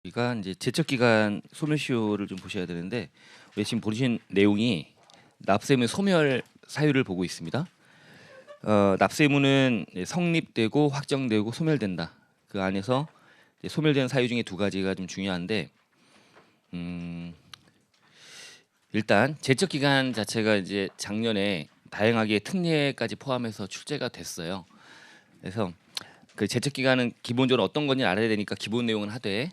우리가 이제 제척기간 소멸시효를 좀 보셔야 되는데 우리 지금 보신 내용이 납세의무 소멸 사유를 보고 있습니다. 납세의무는 성립되고 확정되고 소멸된다. 그 안에서 이제 소멸되는 사유 중에 두 가지가 좀 중요한데 일단 제척기간 자체가 이제 작년에 다양하게 특례까지 포함해서 출제가 됐어요. 그래서 그 제척 기간은 기본적으로 어떤 건지 알아야 되니까 기본 내용은 하되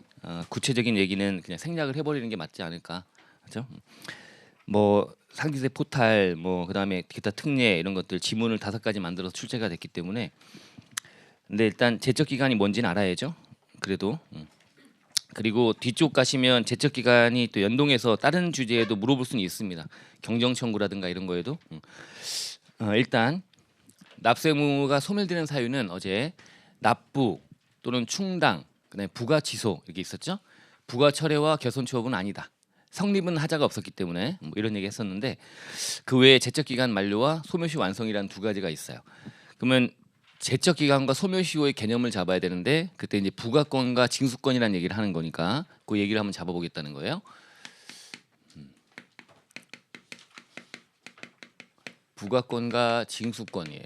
구체적인 얘기는 그냥 생략을 해버리는 게 맞지 않을까, 그렇죠? 뭐 상기세 포탈, 뭐 그다음에 기타 특례 이런 것들 지문을 5가지 만들어서 출제가 됐기 때문에 근데 일단 제척 기간이 뭔지는 알아야죠. 그래도 그리고 뒤쪽 가시면 제척 기간이 또 연동해서 다른 주제에도 물어볼 수는 있습니다. 경정 청구라든가 이런 거에도 일단 납세의무가 소멸되는 사유는 어제 납부 또는 충당, 그다음에 부가 취소 이렇게 있었죠. 부가 철회와 개손 취업은 아니다. 성립은 하자가 없었기 때문에 뭐 이런 얘기 했었는데 그 외에 제척 기간 만료와 소멸시 완성이라는 두 가지가 있어요. 그러면 제척 기간과 소멸시효의 개념을 잡아야 되는데 그때 이제 부가권과 징수권이라는 얘기를 하는 거니까 그 얘기를 한번 잡아보겠다는 거예요. 부가권과 징수권이에요.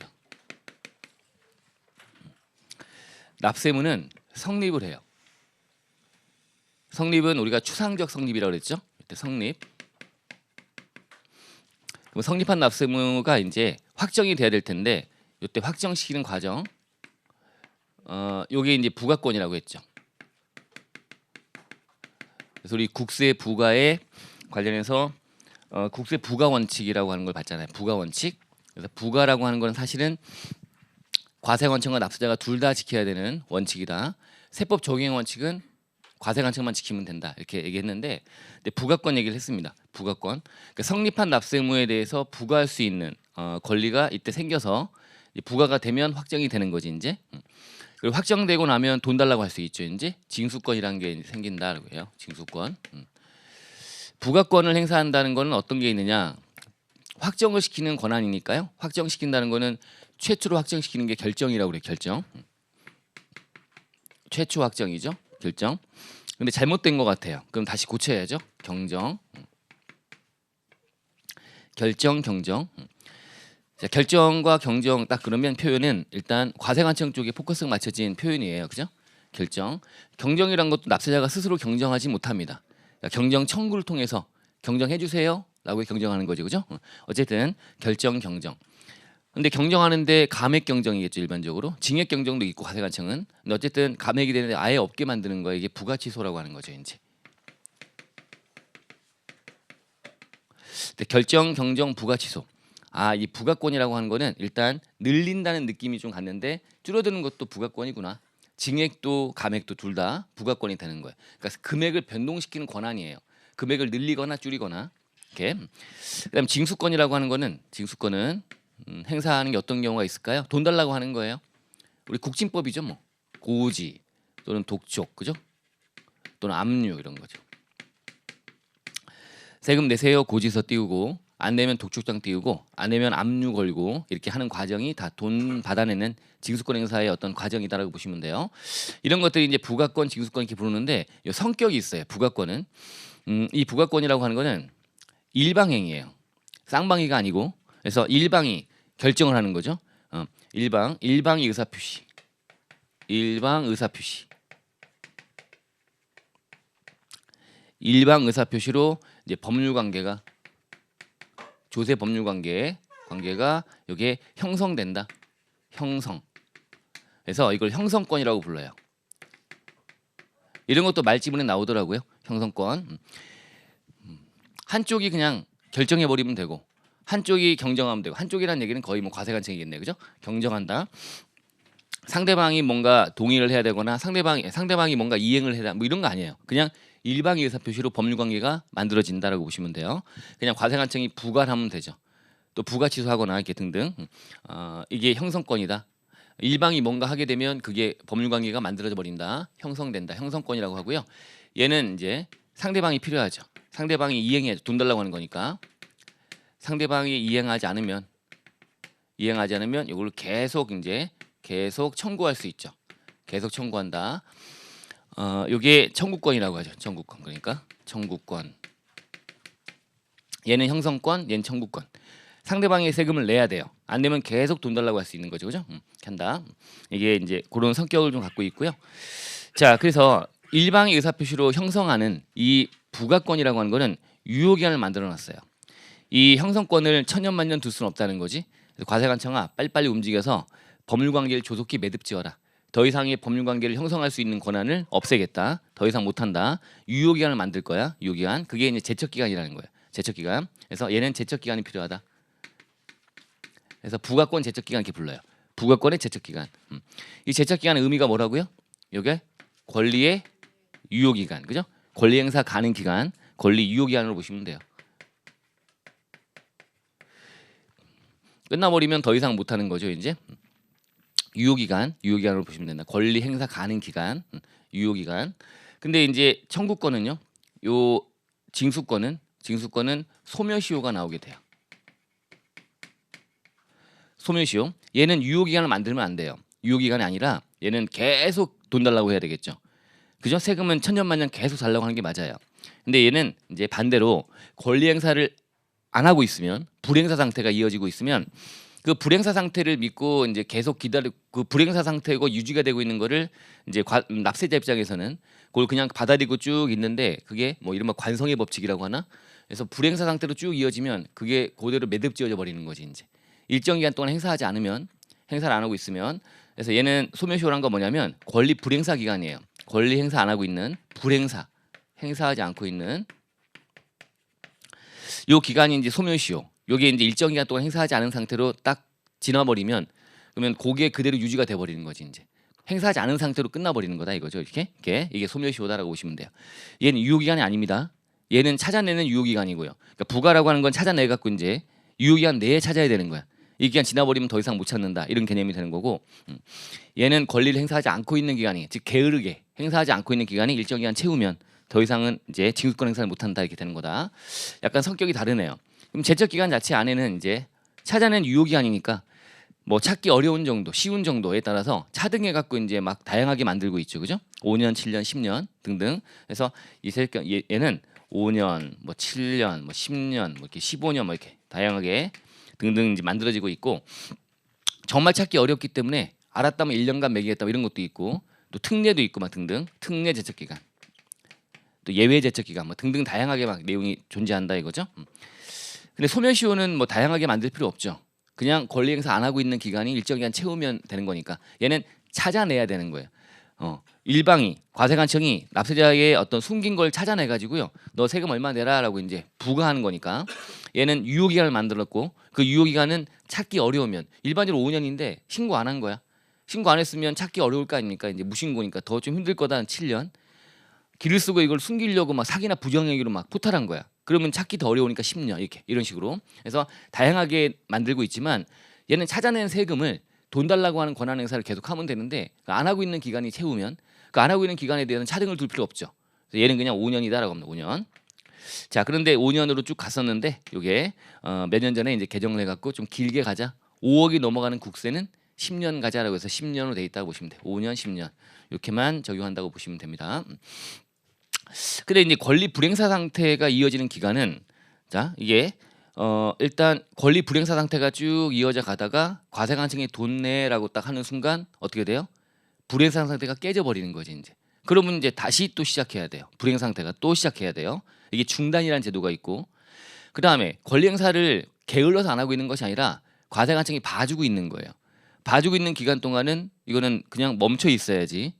납세의무는 성립을 해요. 성립은 우리가 추상적 성립이라고 그랬죠. 이때 성립. 그럼 성립한 납세의무가 이제 확정이 돼야 될 텐데 이때 확정시키는 과정. 요게 이제 부가권이라고 했죠. 그래서 우리 국세 부가에 관련해서 국세 부가 원칙이라고 하는 걸 봤잖아요. 부가 원칙. 그래서 부가라고 하는 건 사실은 과세관청과 납세자가 둘 다 지켜야 되는 원칙이다. 세법 적용 원칙은 과세관청만 지키면 된다 이렇게 얘기했는데 부가권 얘기를 했습니다. 부가권. 그러니까 성립한 납세의무에 대해서 부과할 수 있는 권리가 이때 생겨서 부과가 되면 확정이 되는 거지 이제. 그리고 확정되고 나면 돈 달라고 할 수 있죠. 이제 징수권이라는 게 생긴다라고 해요. 징수권. 부가권을 행사한다는 거는 어떤 게 있느냐? 확정을 시키는 권한이니까요. 확정시킨다는 거는 최초로 확정시키는 게 결정이라고 그래요. 결정. 최초 확정이죠. 결정. 근데 잘못된 것 같아요. 그럼 다시 고쳐야죠. 경정. 결정, 경정. 자, 결정과 경정 딱 그러면 표현은 일단 과세관청 쪽에 포커스가 맞춰진 표현이에요. 그죠? 결정. 경정이란 것도 납세자가 스스로 경정하지 못합니다. 그러니까 경정 청구를 통해서 경정해 주세요 라고 경정하는 거죠. 그죠? 어쨌든 결정, 경정. 근데 경정하는데 감액 경정이겠죠. 일반적으로 징액 경정도 있고 과세관청은. 근데 어쨌든 감액이 되는데 아예 없게 만드는 거예요. 이게 부가취소라고 하는 거죠. 이제 결정, 경정, 부가취소. 이 부가권이라고 하는 거는 일단 늘린다는 느낌이 좀 갔는데 줄어드는 것도 부가권이구나. 징액도 감액도 둘 다 부가권이 되는 거예요. 그러니까 금액을 변동시키는 권한이에요. 금액을 늘리거나 줄이거나 이렇게. 그다음 징수권이라고 하는 거는 징수권은 행사하는 게 어떤 경우가 있을까요? 돈 달라고 하는 거예요. 우리 국진법이죠, 뭐 고지 또는 독촉, 그죠? 또는 압류 이런 거죠. 세금 내세요 고지서 띄우고 안 내면 독촉장 띄우고 안 내면 압류 걸고 이렇게 하는 과정이 다 돈 받아내는 징수권 행사의 어떤 과정이다라고 보시면 돼요. 이런 것들이 이제 부가권, 징수권 이렇게 부르는데 성격이 있어요. 부가권은 이 부가권이라고 하는 거는 일방행위예요. 쌍방위가 아니고 그래서 일방이 결정을 하는 거죠. 일방이 의사표시, 일방 의사표시, 일방 의사표시로 이제 법률관계가 조세 법률관계가 이게 형성된다. 형성. 그래서 이걸 형성권이라고 불러요. 이런 것도 말지문에 나오더라고요. 형성권. 한쪽이 그냥 결정해 버리면 되고 한쪽이 경정하면 되고 한쪽이라는 얘기는 거의 뭐 과세관청이겠네요. 그죠? 경정한다. 상대방이 뭔가 동의를 해야 되거나 상대방이 뭔가 이행을 해야 뭐 이런 거 아니에요. 그냥 일방의 의사표시로 법률관계가 만들어진다라고 보시면 돼요. 그냥 과세관청이 부과를 하면 되죠. 또 부가 취소하거나 이렇게 등등. 이게 형성권이다. 일방이 뭔가 하게 되면 그게 법률관계가 만들어져 버린다. 형성된다. 형성권이라고 하고요. 얘는 이제 상대방이 필요하죠. 상대방이 이행해 돈 달라고 하는 거니까. 상대방이 이행하지 않으면 이걸 계속 청구할 수 있죠. 계속 청구한다. 요게 청구권이라고 하죠. 청구권. 그러니까 청구권. 얘는 형성권, 얘는 청구권. 상대방이 세금을 내야 돼요. 안 내면 계속 돈 달라고 할 수 있는 거죠, 그죠? 한다. 이게 이제 그런 성격을 좀 갖고 있고요. 자, 그래서 일방의 의사표시로 형성하는 이 부가권이라고 하는 거는 유효기한을 만들어놨어요. 이 형성권을 천년만년 둘 수는 없다는 거지. 과세관청아 빨리빨리 움직여서 법률관계를 조속히 매듭지어라. 더 이상의 법률관계를 형성할 수 있는 권한을 없애겠다. 더 이상 못한다. 유효기한을 만들 거야. 유효기한. 그게 이제 제척기간이라는 거예요. 제척기간. 그래서 얘는 제척기간이 필요하다. 그래서 부가권 제척기간 이렇게 불러요. 부가권의 제척기간. 이 제척기간의 의미가 뭐라고요? 이게 권리의 유효기간, 그죠? 권리 행사 가능 기간, 권리 유효기간으로 보시면 돼요. 끝나버리면 더 이상 못하는 거죠, 이제. 유효기간으로 보시면 된다. 권리 행사 가능 기간, 유효기간. 근데 이제 청구권은요, 요 징수권은 소멸시효가 나오게 돼요. 소멸시효. 얘는 유효기간을 만들면 안 돼요. 유효기간이 아니라 얘는 계속 돈 달라고 해야 되겠죠. 그죠? 세금은 천년만년 계속 달라고 하는 게 맞아요. 근데 얘는 이제 반대로 권리 행사를 안 하고 있으면 불행사 상태가 이어지고 있으면 그 불행사 상태를 믿고 이제 계속 그 불행사 상태고 유지가 되고 있는 거를 이제 납세자 입장에서는 그걸 그냥 받아들이고 쭉 있는데 그게 뭐 이른바 관성의 법칙이라고 하나? 그래서 불행사 상태로 쭉 이어지면 그게 그대로 매듭지어져 버리는 거지 이제. 일정 기간 동안 행사하지 않으면 행사를 안 하고 있으면 그래서 얘는 소멸시효란 건 뭐냐면 권리 불행사 기간이에요. 권리 행사 안 하고 있는 불행사 행사하지 않고 있는 요 기간이 이제 소멸시효. 요게 이제 일정 기간 동안 행사하지 않은 상태로 딱 지나버리면 그러면 그게 그대로 유지가 돼 버리는 거지 이제. 행사하지 않은 상태로 끝나버리는 거다 이거죠. 이게 소멸시효다라고 보시면 돼요. 얘는 유효기간이 아닙니다. 얘는 찾아내는 유효기간이고요. 그러니까 부가라고 하는 건 찾아내 갖고 이제 유효기간 내에 찾아야 되는 거야. 이 기간 지나버리면 더 이상 못 찾는다 이런 개념이 되는 거고 얘는 권리를 행사하지 않고 있는 기간이 즉 게으르게 행사하지 않고 있는 기간이 일정 기간 채우면 더 이상은 이제 징수권 행사를 못한다 이렇게 되는 거다. 약간 성격이 다르네요. 그럼 제척 기간 자체 안에는 이제 찾아낸 유효 기간이니까 뭐 찾기 어려운 정도, 쉬운 정도에 따라서 차등해 갖고 이제 막 다양하게 만들고 있죠, 그죠? 5년, 7년, 10년 등등. 그래서 얘는 5년, 뭐 7년, 뭐 10년, 뭐 이렇게 15년, 뭐 이렇게 다양하게 등등 이제 만들어지고 있고 정말 찾기 어렵기 때문에 알았다면 1년간 매기겠다 이런 것도 있고 또 특례도 있고 막 등등 특례 제척 기간. 또 예외 제척 기간 뭐 등등 다양하게 막 내용이 존재한다 이거죠. 근데 소멸시효는 뭐 다양하게 만들 필요 없죠. 그냥 권리 행사 안 하고 있는 기간이 일정 기간 채우면 되는 거니까 얘는 찾아내야 되는 거예요. 일방이 과세관청이 납세자의 어떤 숨긴 걸 찾아내 가지고요. 너 세금 얼마 내라라고 이제 부과하는 거니까 얘는 유효 기간을 만들었고 그 유효 기간은 찾기 어려우면 일반적으로 5년인데 신고 안 한 거야. 신고 안 했으면 찾기 어려울 거 아닙니까? 이제 무신고니까 더 좀 힘들 거다. 7년. 길을 쓰고 이걸 숨기려고 막 사기나 부정행위로 막 포탈한 거야. 그러면 찾기 더 어려우니까 10년 이런 식으로. 그래서 다양하게 만들고 있지만 얘는 찾아낸 세금을 돈 달라고 하는 권한 행사를 계속 하면 되는데 안 하고 있는 기간이 채우면 그 안 하고 있는 기간에 대해서는 차등을 둘 필요 없죠. 그래서 얘는 그냥 5년이다라고 합니다. 5년. 자, 그런데 5년으로 쭉 갔었는데 이게 몇 년 전에 이제 개정을 해갖고 좀 길게 가자. 5억이 넘어가는 국세는 10년 가자라고 해서 10년으로 돼 있다고 보시면 돼요. 5년, 10년 이렇게만 적용한다고 보시면 됩니다. 근데 이제 권리 불행사 상태가 이어지는 기간은 자 이게 일단 권리 불행사 상태가 쭉 이어져 가다가 과세관청이 돈 내라고 딱 하는 순간 어떻게 돼요? 불행사 상태가 깨져 버리는 거지 이제. 그러면 이제 다시 또 시작해야 돼요. 불행 상태가 또 시작해야 돼요. 이게 중단이라는 제도가 있고 그 다음에 권리 행사를 게을러서 안 하고 있는 것이 아니라 과세관청이 봐주고 있는 거예요. 봐주고 있는 기간 동안은 이거는 그냥 멈춰 있어야지.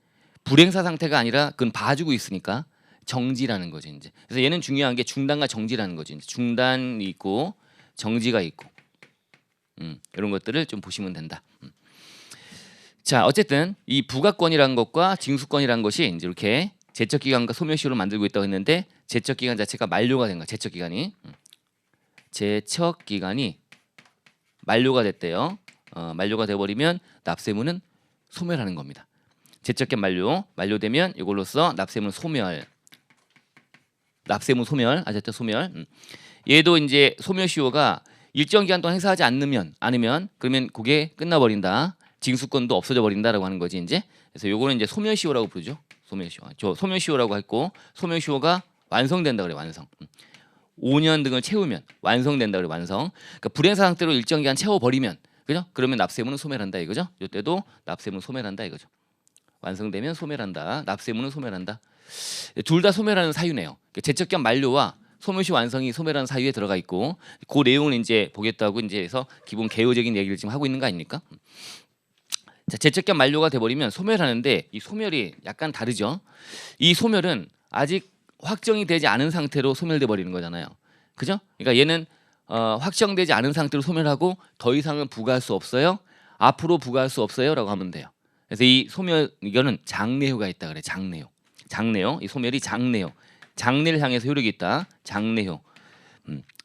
불행사 상태가 아니라 그건 봐주고 있으니까 정지라는 거죠 이제. 그래서 얘는 중요한 게 중단과 정지라는 거죠. 이제 중단이 있고 정지가 있고 이런 것들을 좀 보시면 된다. 자, 어쨌든 이 부가권이라는 것과 징수권이라는 것이 이제 이렇게 제척 기간과 소멸시효를 만들고 있다고 했는데 제척 기간 자체가 만료가 된 거야. 제척 기간이 만료가 됐대요. 만료가 돼 버리면 납세무는 소멸하는 겁니다. 제척기간 만료되면 이걸로써 납세무 소멸. 아셨죠? 소멸. 얘도 이제 소멸시효가 일정 기간 동안 행사하지 않으면 그러면 그게 끝나버린다. 징수권도 없어져 버린다라고 하는 거지 이제. 그래서 요거는 이제 소멸시효라고 부르죠. 소멸시효. 저 소멸시효라고 했고 소멸시효가 완성된다 그래 완성. 5년 등을 채우면 완성된다 그래 완성. 그러니까 불행사 상태로 일정 기간 채워버리면 그죠? 그러면 납세의무는 소멸한다 이거죠. 이때도 납세의무는 소멸한다 이거죠. 완성되면 소멸한다. 납세의무는 소멸한다. 둘 다 소멸하는 사유네요. 제척기한 만료와 소멸시 완성이 소멸하는 사유에 들어가 있고 그 내용을 이제 보겠다고 이제 해서 기본 개요적인 얘기를 지금 하고 있는 거 아닙니까? 자, 제척기한 만료가 돼버리면 소멸하는데 이 소멸이 약간 다르죠. 이 소멸은 아직 확정이 되지 않은 상태로 소멸돼 버리는 거잖아요. 그죠? 그러니까 얘는 확정되지 않은 상태로 소멸하고 더 이상은 부과할 수 없어요. 앞으로 부과할 수 없어요라고 하면 돼요. 그래서 이 소멸 이거는 장래효가 있다 그래. 장래효. 이 소멸이 장래효. 장래를 향해서 효력이 있다. 장래효.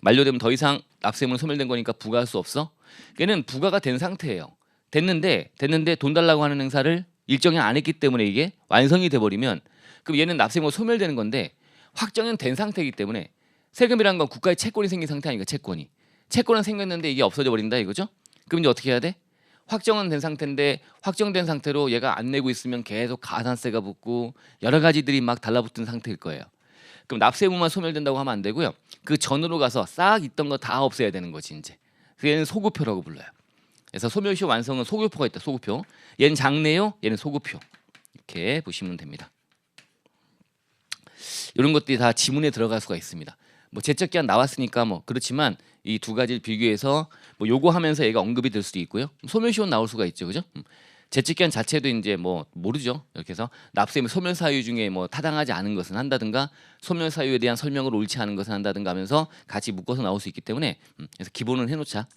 만료되면 더 이상 납세의무는 소멸된 거니까 부과할 수 없어. 얘는 부과가 된 상태예요. 됐는데 돈 달라고 하는 행사를 일정이 안 했기 때문에 이게 완성이 돼 버리면 그럼 얘는 납세의무가 소멸되는 건데 확정은 된 상태이기 때문에 세금이라는 건 국가의 채권이 생긴 상태 아니까 채권은 생겼는데 이게 없어져 버린다 이거죠. 그럼 이제 어떻게 해야 돼? 확정은 된 상태인데 확정된 상태로 얘가 안 내고 있으면 계속 가산세가 붙고 여러 가지들이 막 달라붙은 상태일 거예요. 그럼 납세의무만 소멸된다고 하면 안 되고요. 그 전으로 가서 싹 있던 거 다 없애야 되는 거지 이제. 얘는 소구표라고 불러요. 그래서 소멸시효 완성은 소구표가 있다. 소구표. 얘는 장래요. 얘는 소구표. 이렇게 보시면 됩니다. 이런 것들이 다 지문에 들어갈 수가 있습니다. 뭐 제척기한 나왔으니까 뭐 그렇지만 이 두 가지를 비교해서 뭐 요거 하면서 얘가 언급이 될 수도 있고요. 소멸시효 나올 수가 있죠, 그죠? 제척기한 자체도 이제 뭐 모르죠. 이렇게 해서 납세의무 소멸 사유 중에 뭐 타당하지 않은 것은 한다든가 소멸 사유에 대한 설명을 옳지 않은 것은 한다든가 하면서 같이 묶어서 나올 수 있기 때문에 그래서 기본은 해놓자.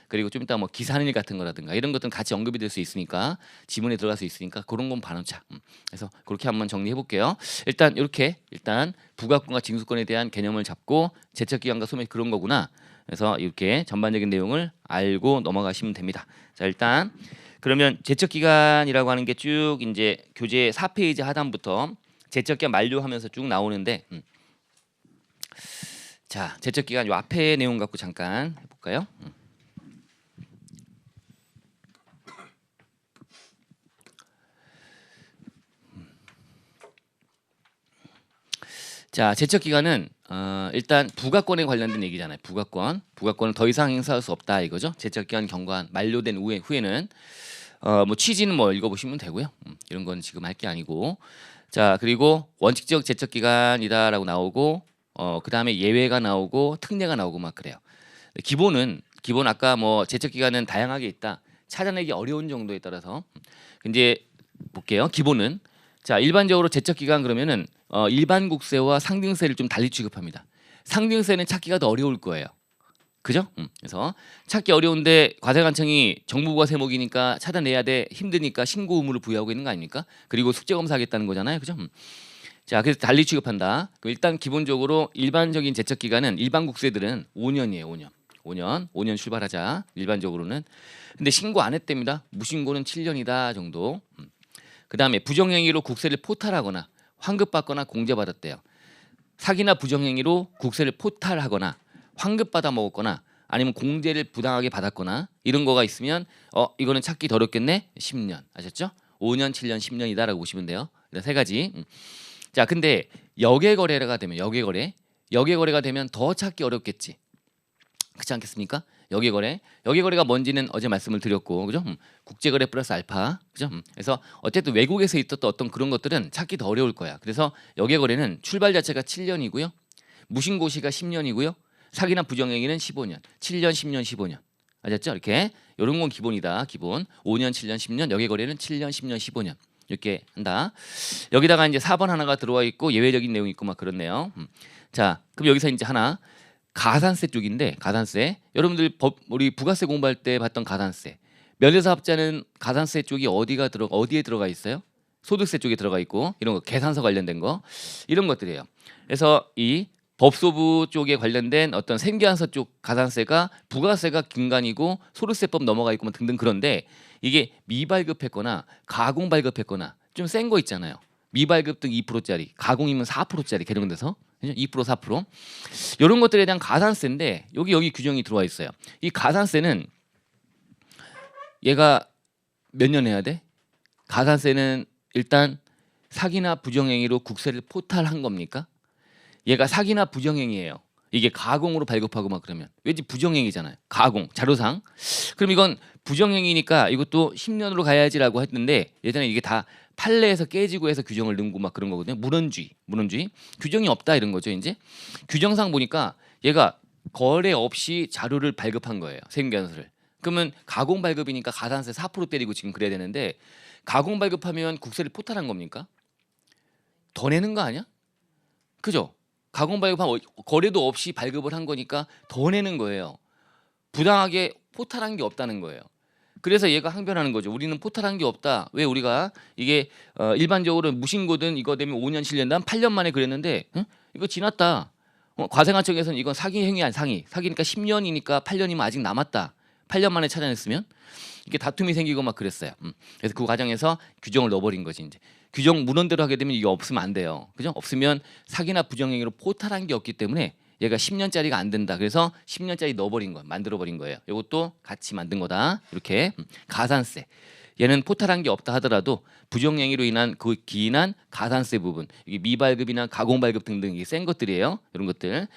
그리고 좀 이따 뭐 기산일 같은 거라든가 이런 것들은 같이 언급이 될 수 있으니까 지문에 들어갈 수 있으니까 그런 건 반원차. 그래서 그렇게 한번 정리해 볼게요. 일단 이렇게 부가권과 징수권에 대한 개념을 잡고 제척기간과 소멸 그런 거구나. 그래서 이렇게 전반적인 내용을 알고 넘어가시면 됩니다. 자 일단 그러면 제척기간이라고 하는 게 쭉 이제 교재 4페이지 하단부터 제척기간 만료하면서 쭉 나오는데 자 제척기간 요 앞에 내용 갖고 잠깐 해볼까요? 자 제척기간은 일단 부가권에 관련된 얘기잖아요. 부가권을 더 이상 행사할 수 없다 이거죠. 제척기간 경과한 만료된 후에는 뭐 취지는 뭐 읽어보시면 되고요. 이런 건 지금 할 게 아니고 자 그리고 원칙적 제척기간이다라고 나오고 그 다음에 예외가 나오고 특례가 나오고 막 그래요. 기본 아까 뭐 제척기간은 다양하게 있다. 찾아내기 어려운 정도에 따라서 이제 볼게요. 기본은 자 일반적으로 제척기간 그러면은 일반 국세와 상등세를 좀 달리 취급합니다. 상등세는 찾기가 더 어려울 거예요. 그죠? 그래서 찾기 어려운데 과세관청이 정부부가 세목이니까 찾아내야 돼 힘드니까 신고 의무를 부여하고 있는 거 아닙니까? 그리고 숙제 검사하겠다는 거잖아요. 그죠? 자 그래서 달리 취급한다. 일단 기본적으로 일반적인 제척 기간은 일반 국세들은 5년이에요. 5년 출발하자 일반적으로는. 근데 신고 안 했답니다. 무신고는 7년이다 정도. 그 다음에 부정행위로 국세를 포탈하거나 환급받거나 공제받았대요. 사기나 부정행위로 국세를 포탈하거나 환급받아 먹었거나 아니면 공제를 부당하게 받았거나 이런 거가 있으면 이거는 찾기 더 어렵겠네. 10년 아셨죠? 5년, 7년, 10년이다라고 보시면 돼요. 세 가지. 자, 근데 역외거래가 되면 역외거래가 되면 더 찾기 어렵겠지. 그렇지 않겠습니까? 역외거래가 뭔지는 어제 말씀을 드렸고, 그죠? 국제거래 플러스 알파, 그죠? 그래서 어쨌든 외국에서 있었던 어떤 그런 것들은 찾기 더 어려울 거야. 그래서 역외거래는 출발 자체가 7년이고요, 무신고시가 10년이고요, 사기나 부정행위는 15년, 7년, 10년, 15년. 아셨죠? 이렇게 이런 건 기본이다. 기본 5년, 7년, 10년, 역외거래는 7년, 10년, 15년 이렇게 한다. 여기다가 이제 4번 하나가 들어와 있고 예외적인 내용이 있고 막 그렇네요. 자, 그럼 여기서 이제 하나. 가산세 쪽인데 가산세 여러분들 우리 부가세 공부할 때 봤던 가산세 면세사업자는 가산세 쪽이 어디에 들어가 있어요? 소득세 쪽에 들어가 있고 이런 거 계산서 관련된 거 이런 것들이에요. 그래서 이 법소부 쪽에 관련된 어떤 생계한서 쪽 가산세가 부가세가 긴간이고 소득세법 넘어가 있고 뭐 등등 그런데 이게 미발급했거나 가공 발급했거나 좀 센 거 있잖아요. 미발급 등 2%짜리 가공이면 4%짜리 개정돼서 2% 4% 이런 것들에 대한 가산세인데 여기 규정이 들어와 있어요. 이 가산세는 얘가 몇 년 해야 돼? 가산세는 일단 사기나 부정행위로 국세를 포탈한 겁니까? 얘가 사기나 부정행위예요. 이게 가공으로 발급하고 막 그러면 왠지 부정행위잖아요. 가공 자료상. 그럼 이건 부정행위니까 이것도 10년으로 가야지라고 했는데 예전에 이게 다 판례에서 깨지고 해서 규정을 넣고 막 그런 거거든요. 문헌주의 규정이 없다 이런 거죠. 이제 규정상 보니까 얘가 거래 없이 자료를 발급한 거예요. 세금계산서를. 그러면 가공 발급이니까 가산세 4% 때리고 지금 그래야 되는데 가공 발급하면 국세를 포탈한 겁니까? 더 내는 거 아니야? 그죠? 가공 발급한 거래도 없이 발급을 한 거니까 더 내는 거예요. 부당하게 포탈한 게 없다는 거예요. 그래서 얘가 항변하는 거죠. 우리는 포탈한 게 없다. 왜 우리가 이게 일반적으로 무신고든 이거 되면 5년 실련단 8년 만에 그랬는데 응? 이거 지났다. 과세관청에서는 이건 사기 행위 아니 사기니까 10년이니까 8년이면 아직 남았다. 8년 만에 찾아냈으면 이게 다툼이 생기고 막 그랬어요. 그래서 그 과정에서 규정을 넣어버린 거지 이제. 규정 문헌대로 하게 되면 이게 없으면 안 돼요. 그죠? 없으면 사기나 부정행위로 포탈한 게 없기 때문에 얘가 10년짜리가 안 된다. 그래서 10년짜리 넣어버린 거, 만들어버린 거예요. 이것도 같이 만든 거다. 이렇게 가산세. 얘는 포탈한 게 없다 하더라도 부정행위로 인한 그 기인한 가산세 부분, 이게 미발급이나 가공발급 등등 이게 센 것들이에요. 이런 것들.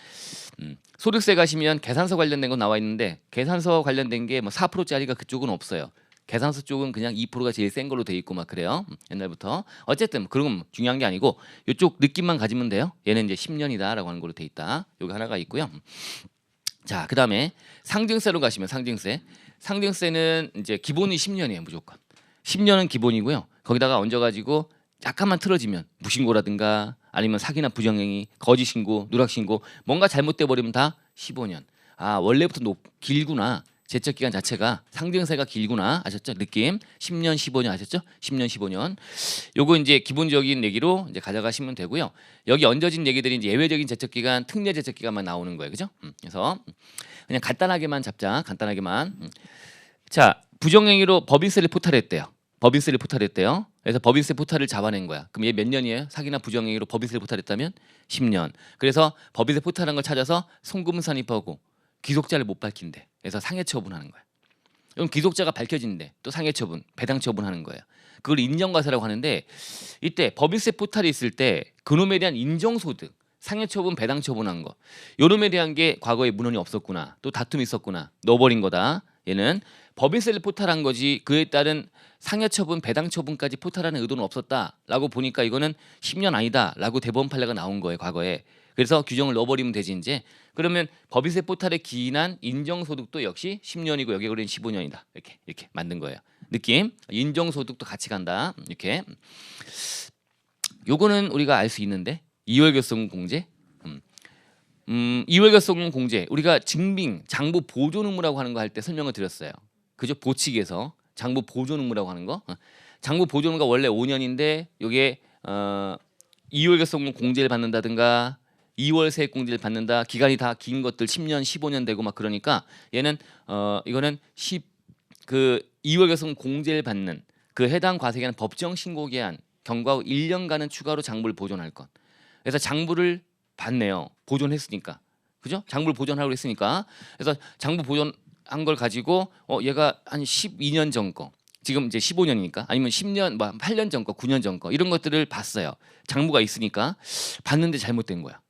소득세 가시면 계산서 관련된 거 나와 있는데 계산서 관련된 게 뭐 4%짜리가 그쪽은 없어요. 계산서 쪽은 그냥 2%가 제일 센 걸로 돼 있고 막 그래요. 옛날부터. 어쨌든 그런 건 중요한 게 아니고 이쪽 느낌만 가지면 돼요. 얘는 이제 10년이다라고 하는 걸로 돼 있다. 요거 하나가 있고요. 자, 그다음에 상증세로 가시면 상증세는 이제 기본이 10년이에요, 무조건. 10년은 기본이고요. 거기다가 얹어가지고 약간만 틀어지면 무신고라든가 아니면 사기나 부정행위, 거짓 신고, 누락 신고 뭔가 잘못돼 버리면 다 15년. 아 원래부터 길구나. 제적 기간 자체가 상증세가 길구나 아셨죠? 느낌 10년 15년 아셨죠? 10년 15년 요거 이제 기본적인 얘기로 이제 가져가시면 되고요. 여기 얹어진 얘기들이 이제 예외적인 제적 기간, 특례 제적 기간만 나오는 거예요, 그죠? 그래서 그냥 간단하게만 잡자, 간단하게만. 자 부정행위로 법인세를 포탈했대요. 법인세를 포탈했대요. 그래서 법인세 포탈을 잡아낸 거야. 그럼 얘 몇 년이에요? 사기나 부정행위로 법인세를 포탈했다면 10년. 그래서 법인세 포탈한 걸 찾아서 송금 산입하고 귀속자를 못 밝힌대. 그래서 상해 처분하는 거야. 그럼 귀속자가 밝혀진대. 또 상해 처분, 배당 처분하는 거예요. 그걸 인정과세라고 하는데 이때 법인세 포탈이 있을 때 그놈에 대한 인정소득, 상해 처분, 배당 처분한 거, 요놈에 대한 게 과거에 문헌이 없었구나, 또 다툼이 있었구나, 넣어버린 거다. 얘는 법인세를 포탈한 거지 그에 따른 상해 처분, 배당 처분까지 포탈하는 의도는 없었다라고 보니까 이거는 10년 아니다라고 대법원 판례가 나온 거예요, 과거에. 그래서 규정을 넣어버리면 되지 이제. 그러면 법인세 포탈에 기인한 인정소득도 역시 10년이고 여기에 그린 15년이다. 이렇게 만든 거예요. 느낌. 인정소득도 같이 간다. 이렇게. 요거는 우리가 알 수 있는데 이월결손금 공제. 이월결손금 공제 우리가 증빙, 장부 보존 의무라고 하는 거 할 때 설명을 드렸어요. 그죠? 보칙에서 장부 보존 의무라고 하는 거. 장부 보존 의무가 원래 5년인데 요게 이월결손금 공제를 받는다든가 2월 세액공제를 받는다. 기간이 다 긴 것들 10년, 15년 되고 막 그러니까 얘는 이거는 그 2월 결손 공제를 받는 그 해당 과세기한 법정 신고 기한 경과 후 1년간은 추가로 장부를 보존할 것. 그래서 장부를 받네요. 보존했으니까. 그죠? 장부를 보존하고 했으니까. 그래서 장부 보존한 걸 가지고 얘가 한 12년 전 거. 지금 이제 15년이니까 아니면 10년, 뭐 8년 전 거, 9년 전 거 이런 것들을 봤어요. 장부가 있으니까 봤는데 잘못된 거야.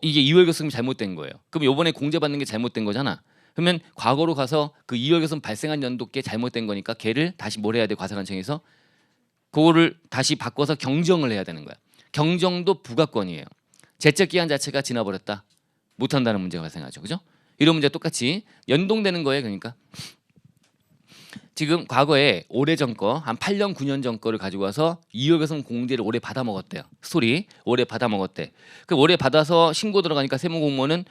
이게 이월결손이 잘못된 거예요. 그럼 이번에 공제받는 게 잘못된 거잖아. 그러면 과거로 가서 그 이월결손 발생한 연도께 잘못된 거니까 걔를 다시 뭘 해야 돼? 과세관청에서 그거를 다시 바꿔서 경정을 해야 되는 거야. 경정도 부가권이에요. 제적 기한 자체가 지나버렸다. 못한다는 문제가 발생하죠. 그죠? 이런 문제 똑같이 연동되는 거예요. 그러니까 지금 과거에 오래전 거 한 8년 9년 전 거를 가지고 와서 이월결손 공제를 올해 받아 먹었대요. 스토리 올해 받아 먹었대. 그 올해 받아서 신고 들어가니까 세무공무원은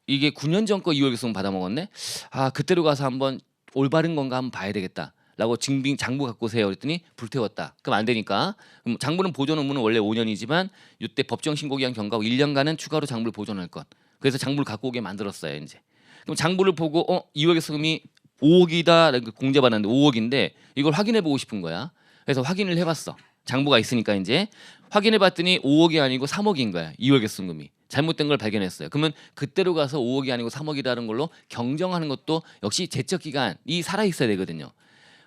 이게 9년 전 거 이월결손 받아 먹었네. 아 그때로 가서 한번 올바른 건가 한번 봐야 되겠다라고 증빙 장부 갖고 오세요. 그랬더니 불태웠다. 그럼 안 되니까 그럼 장부는 보존 의무는 원래 5년이지만 이때 법정 신고 기한 경과 후 1년간은 추가로 장부를 보존할 것. 그래서 장부를 갖고 오게 만들었어요. 이제 그럼 장부를 보고 이월결손금이 5억이다 공제받았는데 5억인데 이걸 확인해 보고 싶은 거야. 그래서 확인을 해봤어. 장부가 있으니까 이제 확인해봤더니 5억이 아니고 3억인 거야. 이월결손금이 잘못된 걸 발견했어요. 그러면 그때로 가서 5억이 아니고 3억이라는 걸로 경정하는 것도 역시 제적 기간이 살아 있어야 되거든요.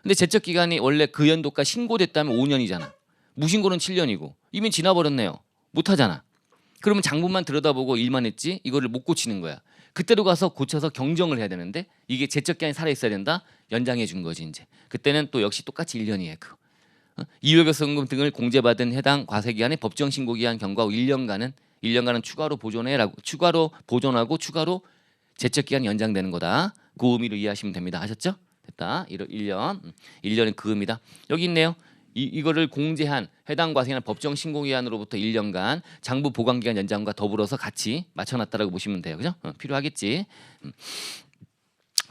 근데 제적 기간이 원래 그 연도가 신고됐다면 5년이잖아. 무신고는 7년이고 이미 지나버렸네요. 못하잖아. 그러면 장부만 들여다보고 일만 했지 이거를 못 고치는 거야. 그때도 가서 고쳐서 경정을 해야 되는데 이게 제척기한이 살아있어야 된다. 연장해 준 거지 이제. 그때는 또 역시 똑같이 1년이에요. 그거. 이율격성금 등을 공제받은 해당 과세기한의 법정 신고기한 경과 후 1년간은 추가로 보존하고 추가로 제척기간 연장되는 거다. 그 의미로 이해하시면 됩니다. 하셨죠? 됐다. 1년은 그 의미다. 여기 있네요. 이거를 공제한 해당 과세기한 법정 신고기한으로부터 1년간 장부 보관기간 연장과 더불어서 같이 맞춰놨다라고 보시면 돼요. 그죠? 필요하겠지.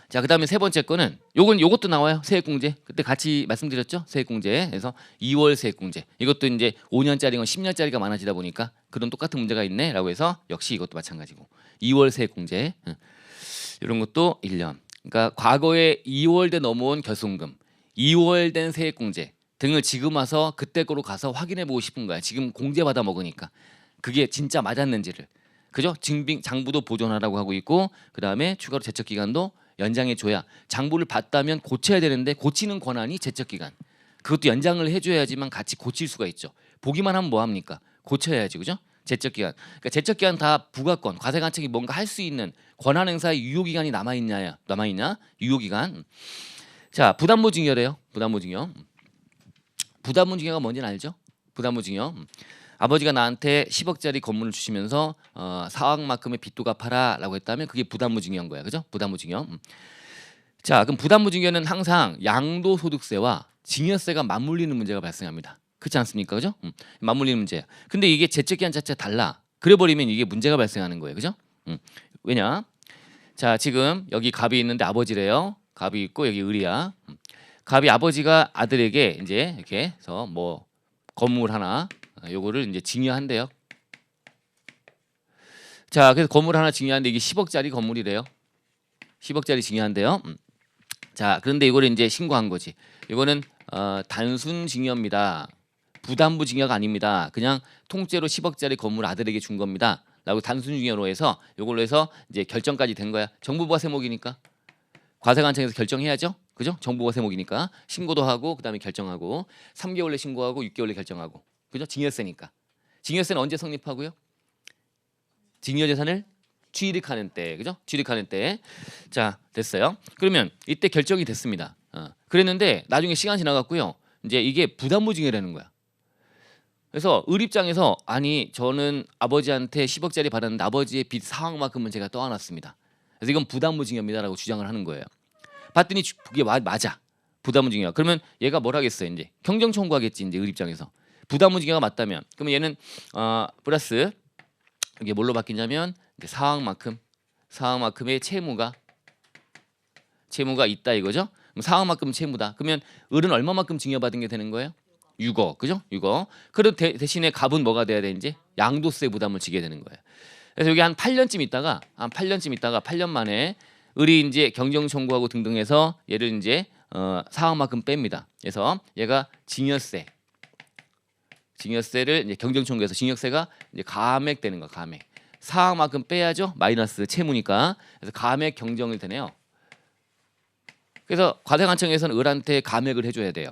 자, 그다음에 세 번째 거는 요것도 나와요. 세액공제. 그때 같이 말씀드렸죠. 세액공제. 그래서 2월 세액공제. 이것도 이제 5년짜리건 10년짜리가 많아지다 보니까 그런 똑같은 문제가 있네라고 해서 역시 이것도 마찬가지고 2월 세액공제. 이런 것도 1년. 그러니까 과거에 2월 돼 넘어온 결손금, 2월 된 세액공제 등을 지금 와서 그때 거로 가서 확인해 보고 싶은 거야. 지금 공제 받아 먹으니까 그게 진짜 맞았는지를. 그죠? 장부도 보존하라고 하고 있고 그다음에 추가로 제척 기간도 연장해 줘야 장부를 봤다면 고쳐야 되는데 고치는 권한이 제척 기간. 그것도 연장을 해 줘야지만 같이 고칠 수가 있죠. 보기만 하면 뭐 합니까? 고쳐야지. 그죠? 제척 기간. 그러니까 제척 기간 다 부가권, 과세관청이 뭔가 할 수 있는 권한 행사의 유효 기간이 남아 있냐? 유효 기간. 자, 부담보증여래요. 부담보증여. 부담보증여가 뭔지는 알죠? 부담보증여. 아버지가 나한테 10억짜리 건물을 주시면서 4억만큼의 빚도 갚아라라고 했다면 그게 부담보증여인 거야. 그죠? 부담보증여. 자, 그럼 부담보증여는 항상 양도소득세와 증여세가 맞물리는 문제가 발생합니다. 그렇지 않습니까? 그죠? 맞물리는 문제야. 근데 이게 제척기한 자체가 달라. 그래버리면 이게 문제가 발생하는 거예요. 그죠? 왜냐? 자, 지금 여기 갑이 있는데 아버지래요. 갑이 있고 여기 을이야. 갑이 아버지가 아들에게 이제 이렇게 해서 뭐 건물 하나 요거를 이제 증여한대요. 자, 그래서 건물 하나 증여하는데 이게 10억짜리 건물이래요. 10억짜리 증여한대요. 자, 그런데 이거를 이제 신고한 거지. 이거는 단순 증여입니다. 부담부 증여가 아닙니다. 그냥 통째로 10억짜리 건물 아들에게 준 겁니다. 라고 단순 증여로 해서 이걸로 해서 이제 결정까지 된 거야. 정부부가 세목이니까 과세관청에서 결정해야죠. 그죠? 정부가 세목이니까 신고도 하고 그다음에 결정하고 3개월내 신고하고 6개월내 결정하고. 그죠? 증여세니까. 증여세는 언제 성립하고요? 증여재산을 취득하는 때. 그죠? 취득하는 때. 자, 됐어요. 그러면 이때 결정이 됐습니다. 그랬는데 나중에 시간 지나갔고요. 이제 이게 부담부 증여라는 거야. 그래서 을 입장에서 아니 저는 아버지한테 10억짜리 받았는데 아버지의 빚 4억만큼은 제가 떠안았습니다. 그래서 이건 부담부 증여입니다라고 주장을 하는 거예요. 봤더니 그게 맞아. 부담부 증여. 그러면 얘가 뭘 하겠어요? 이제 경정 청구하겠지. 이제 을 입장에서 부담부 증여가 맞다면 그러면 얘는 플러스 이게 뭘로 바뀌냐면 이제 4억만큼의 채무가 있다 이거죠. 그럼 4억만큼 채무다. 그러면 을은 얼마만큼 증여받은 게 되는 거예요? 6억. 그죠? 6억. 그래도 대신에 갑은 뭐가 돼야 돼 이제? 양도세 부담을 지게 되는 거예요. 그래서 여기 한 8년쯤 있다가 8년 만에 을이 이제 경정 청구하고 등등해서 얘를 이제 4억만큼 뺍니다. 그래서 얘가 증여세를 이제 경정 청구해서 증여세가 이제 감액되는 거 감액. 4억만큼 빼야죠. 마이너스 채무니까. 그래서 감액 경정을 되네요. 그래서 과세관청에서는 을한테 감액을 해줘야 돼요.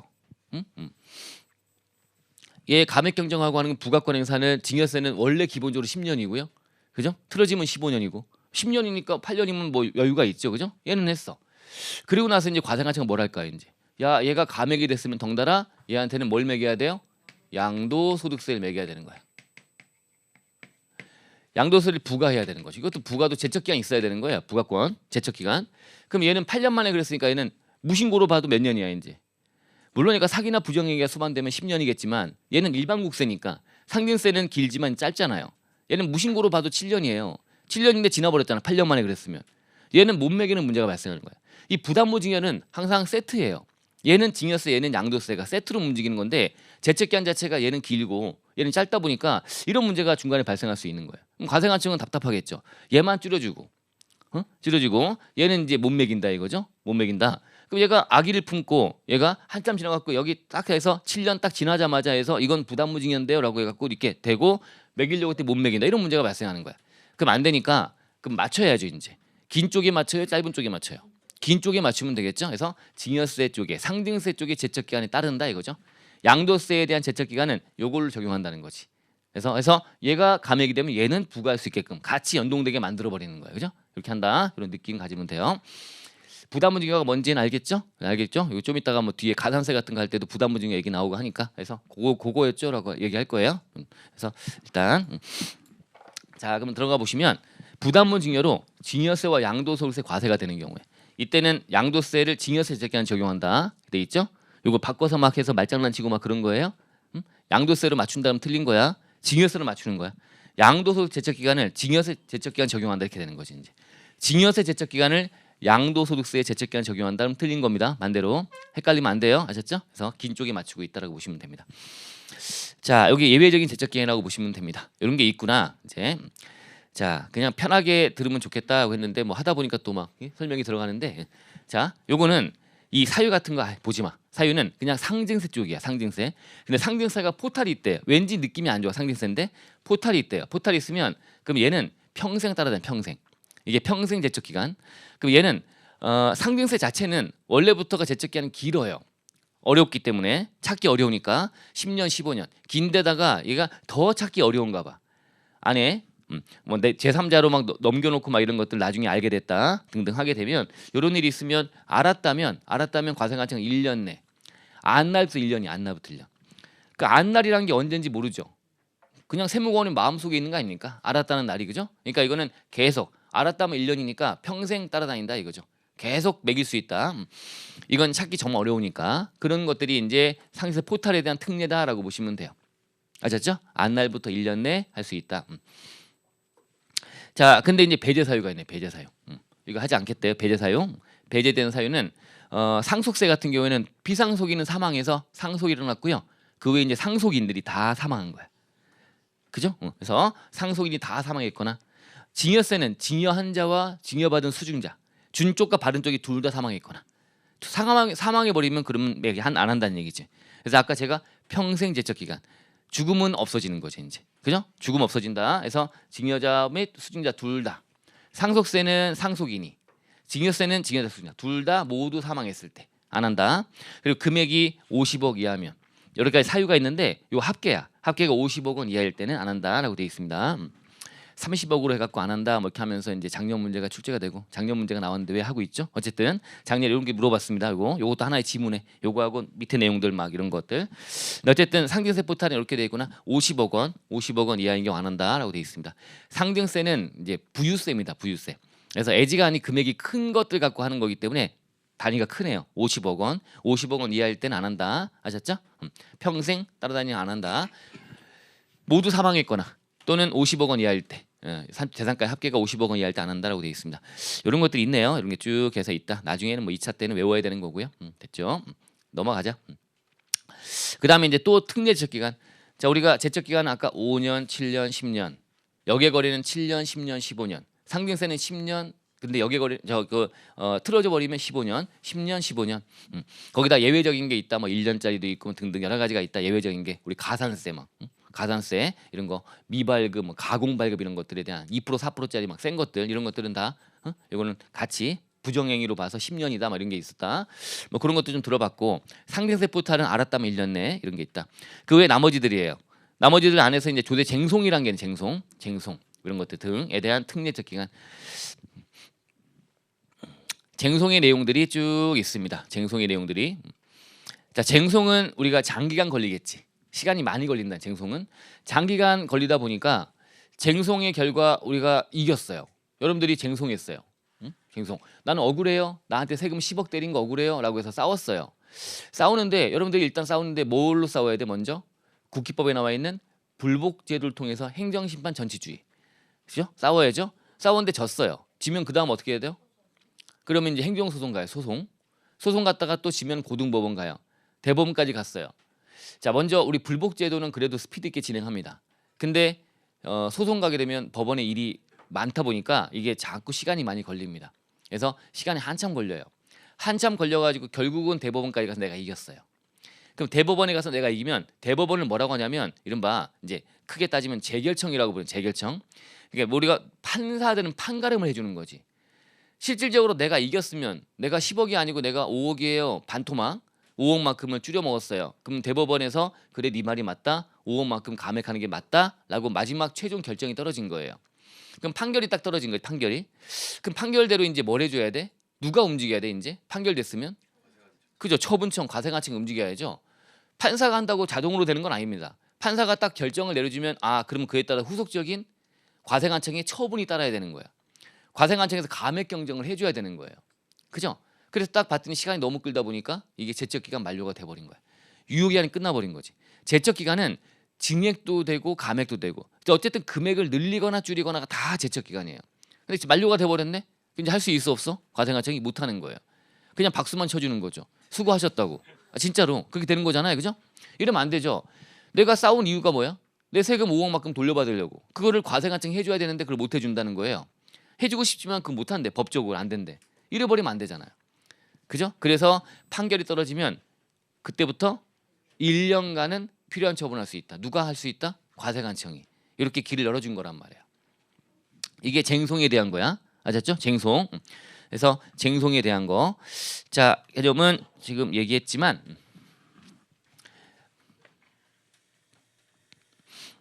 얘 감액 경정하고 하는 부가권 행사는 증여세는 원래 기본적으로 10년이고요. 그죠? 틀어지면 15년이고 10년이니까 8년이면 뭐 여유가 있죠. 그죠? 얘는 했어. 그리고 나서 이제 과세관청은 뭘 할까 이제. 야, 얘가 감액이 됐으면 덩달아 얘한테는 뭘 매겨야 돼요? 양도소득세를 매겨야 되는 거야. 양도세를 부과해야 되는 거지. 이것도 부과도 제척기간 있어야 되는 거야. 부가권 제척기간. 그럼 얘는 8년 만에 그랬으니까 얘는 무신고로 봐도 몇 년이야 이제. 물론 그러니까 사기나 부정행위가 수반되면 10년이겠지만 얘는 일반국세니까 상징세는 길지만 짧잖아요. 얘는 무신고로 봐도 7년이에요. 7년인데 지나버렸잖아. 8년 만에 그랬으면. 얘는 못 매기는 문제가 발생하는 거야. 이 부담부 증여는 항상 세트예요. 얘는 증여세, 얘는 양도세가 세트로 움직이는 건데 제척기한 자체가 얘는 길고 얘는 짧다 보니까 이런 문제가 중간에 발생할 수 있는 거예요. 그럼 과세관청은 답답하겠죠. 얘만 줄여주고 얘는 이제 못 매긴다 이거죠. 못 매긴다. 그럼 얘가 아기를 품고 얘가 한참 지나갖고 여기 딱 해서 7년 딱 지나자마자 해서 이건 부담부 증여인데요라고 해갖고 이렇게 되고 매기려고 할 때 못 매긴다 이런 문제가 발생하는 거야. 그럼 안 되니까 그럼 맞춰야죠 이제. 긴 쪽에 맞춰요, 짧은 쪽에 맞춰요. 긴 쪽에 맞추면 되겠죠. 그래서 증여세 쪽에 상징세 쪽에 제척기한에 따른다 이거죠. 양도세에 대한 제척 기간은 요걸로 적용한다는 거지. 그래서 얘가 감액이 되면 얘는 부과할 수 있게끔 같이 연동되게 만들어 버리는 거예요. 그죠? 이렇게 한다. 이런 느낌 가지면 돼요. 부담부증여가 뭔지는 알겠죠? 알겠죠? 이거 좀 이따가 뭐 뒤에 가산세 같은 거 할 때도 부담부증여 얘기 나오고 하니까 그래서 그거였죠라고 얘기할 거예요. 그래서 일단 자 그러면 들어가 보시면 부담부증여로 증여세와 양도소득세 과세가 되는 경우에 이때는 양도세를 증여세 제적기간 적용한다 돼 있죠? 이거 바꿔서 막 해서 말장난치고 막 그런 거예요. 양도세로 맞춘다면 틀린 거야. 증여세로 맞추는 거야. 양도소득 제척 기간을 증여세 제척 기간 적용한다 이렇게 되는 거지 이제. 증여세 제척 기간을 양도소득세에 제척 기간 적용한다면 틀린 겁니다. 반대로 헷갈리면 안 돼요. 아셨죠? 그래서 긴 쪽에 맞추고 있다라고 보시면 됩니다. 자 여기 예외적인 제척 기간이라고 보시면 됩니다. 이런 게 있구나 이제. 자 그냥 편하게 들으면 좋겠다고 했는데 뭐 하다 보니까 또 막 설명이 들어가는데 자 요거는 이 사유 같은 거 보지 마. 사유는 그냥 상증세 쪽이야. 상증세. 근데 상증세가 포탈이 있대. 왠지 느낌이 안 좋아. 상증세인데 포탈이 있대요. 포탈이 있으면 그럼 얘는 평생 따라다녀. 평생. 이게 평생 제척 기간. 그럼 얘는 상증세 자체는 원래부터가 제척 기간은 길어요. 어렵기 때문에 찾기 어려우니까 10년, 15년. 긴데다가 얘가 더 찾기 어려운가 봐. 안에 뭐 내 제3자로 막 넘겨놓고 막 이런 것들 나중에 알게 됐다 등등 하게 되면 이런 일이 있으면 알았다면 과세관청 1년 내 안 날부터 1년이 안 날부터 1년. 그 안 날이라는 게 언제인지 모르죠. 그냥 세무공원이 마음속에 있는 거 아닙니까? 알았다는 날이 그죠? 그러니까 이거는 계속 알았다면 1년이니까 평생 따라다닌다 이거죠. 계속 매길 수 있다. 이건 찾기 정말 어려우니까 그런 것들이 이제 상세 포탈에 대한 특례다라고 보시면 돼요. 아셨죠? 안 날부터 1년 내 할 수 있다. 자, 근데 이제 배제 사유가 있네. 배제 사유. 이거 하지 않겠대요. 배제 사유. 배제되는 사유는 상속세 같은 경우에는 비상속인은 사망해서 상속이 일어났고요. 그 외에 이제 상속인들이 다 사망한 거야. 그죠? 그래서 상속인이 다 사망했거나 증여세는 증여한 자와 증여받은 수증자 준 쪽과 받은 쪽이 둘 다 사망했거나 사망해 버리면 그러면 매기 안 한다는 얘기지. 그래서 아까 제가 평생 제척 기간 죽음은 없어지는 거지 이제. 그죠? 죽음 없어진다. 그래서 증여자 및 수증자 둘 다. 상속세는 상속인이, 증여세는 증여자 수증자 둘 다 모두 사망했을 때 안 한다. 그리고 금액이 50억 이하면 여러 가지 사유가 있는데 요 합계야. 합계가 50억 원 이하일 때는 안 한다라고 되어 있습니다. 30억으로 해갖고 안 한다 뭐 이렇게 하면서 이제 작년 문제가 출제가 되고 작년 문제가 나왔는데 왜 하고 있죠? 어쨌든 작년에 이런 게 물어봤습니다. 요것도 하나의 지문에 요거하고 밑에 내용들 막 이런 것들. 어쨌든 상증세 포탈에 이렇게 돼 있구나. 50억 원 이하인 경우 안 한다라고 되어 있습니다. 상증세는 이제 부유세입니다. 부유세. 그래서 애지간히 금액이 큰 것들 갖고 하는 거기 때문에 단위가 크네요. 50억 원 이하일 때는 안 한다. 아셨죠? 평생 따라다니면 안 한다. 모두 사망했거나 또는 50억 원 이하일 때 재산가 합계가 50억 원 이하일 때 안 한다라고 되어 있습니다. 이런 것들이 있네요. 이런 게 쭉 해서 있다. 나중에는 뭐 2차 때는 외워야 되는 거고요. 됐죠? 넘어가자. 그다음에 이제 또 특례 제척 기간. 자, 우리가 제척 기간 아까 5년, 7년, 10년. 역외거래는 7년, 10년, 15년. 상증세는 10년. 근데 역외거래 틀어져 버리면 15년, 10년, 15년. 거기다 예외적인 게 있다. 뭐 1년짜리도 있고 뭐 등등 여러 가지가 있다. 예외적인 게 우리 가산세 막. 가산세 이런 거 미발급 뭐 가공발급 이런 것들에 대한 2% 4%짜리 막 센 것들 이런 것들은 다 이거는 같이 부정행위로 봐서 10년이다 막 이런 게 있었다. 뭐 그런 것도 좀 들어봤고 상증세 포탈은 알았다면 1년 내 이런 게 있다. 그 외에 나머지들이에요. 나머지들 안에서 이제 조대 쟁송이란 게 있는 쟁송 이런 것들 등에 대한 특례적 기간. 쟁송의 내용들이 쭉 있습니다. 쟁송의 내용들이. 자, 쟁송은 우리가 장기간 걸리겠지. 시간이 많이 걸린다. 쟁송은 장기간 걸리다 보니까 쟁송의 결과 우리가 이겼어요. 여러분들이 쟁송했어요. 쟁송. 나는 억울해요. 나한테 세금 10억 때린 거 억울해요. 라고 해서 싸웠어요. 싸우는데 여러분들이 일단 싸우는데 뭘로 싸워야 돼? 먼저 국기법에 나와 있는 불복제도를 통해서 행정심판 전치주의. 그죠? 싸워야죠. 싸웠는데 졌어요. 지면 그 다음 어떻게 해야 돼요? 그러면 이제 행정소송 가요. 소송 갔다가 또 지면 고등법원 가요. 대법원까지 갔어요. 자, 먼저 우리 불복제도는 그래도 스피드 있게 진행합니다. 근데 소송 가게 되면 법원에 일이 많다 보니까 이게 자꾸 시간이 많이 걸립니다. 그래서 시간이 한참 걸려요. 한참 걸려가지고 결국은 대법원까지 가서 내가 이겼어요. 그럼 대법원에 가서 내가 이기면 대법원을 뭐라고 하냐면 이른바 이제 크게 따지면 재결청이라고 부르는 재결청. 그러니까 우리가 판사들은 판가름을 해주는 거지. 실질적으로 내가 이겼으면 내가 10억이 아니고 내가 5억이에요. 반토막. 5억만큼을 줄여 먹었어요. 그럼 대법원에서 그래 네 말이 맞다. 5억만큼 감액하는 게 맞다라고 마지막 최종 결정이 떨어진 거예요. 그럼 판결이 딱 떨어진 거예요. 판결이. 그럼 판결대로 이제 뭘 해줘야 돼? 누가 움직여야 돼 이제? 판결됐으면? 그죠? 처분청, 과세관청이 움직여야죠. 판사가 한다고 자동으로 되는 건 아닙니다. 판사가 딱 결정을 내려주면 그럼 그에 따라 후속적인 과세관청의 처분이 따라야 되는 거야. 과세관청에서 감액 경정을 해줘야 되는 거예요. 그죠? 그래서 딱 봤더니 시간이 너무 끌다 보니까 이게 제척기간 만료가 돼버린 거야. 유효기한이 끝나버린 거지. 제척기간은 증액도 되고 감액도 되고 어쨌든 금액을 늘리거나 줄이거나가 다 제척기간이에요. 근데 지금 만료가 돼버렸네? 이제 할 수 있어 없어? 과세관청이 못하는 거예요. 그냥 박수만 쳐주는 거죠. 수고하셨다고. 진짜로 그렇게 되는 거잖아요. 그죠? 이러면 안 되죠. 내가 싸운 이유가 뭐야? 내 세금 5억만큼 돌려받으려고. 그거를 과세관청이 해줘야 되는데 그걸 못 해준다는 거예요. 해주고 싶지만 그거 못한대. 법적으로 안 된대. 이래버리면 안 되잖아요. 그죠? 그래서 판결이 떨어지면 그때부터 1년간은 필요한 처분할 수 있다. 누가 할 수 있다? 과세관청이. 이렇게 길을 열어준 거란 말이야. 이게 쟁송에 대한 거야. 아셨죠? 쟁송. 그래서 쟁송에 대한 거. 자, 개념은 지금 얘기했지만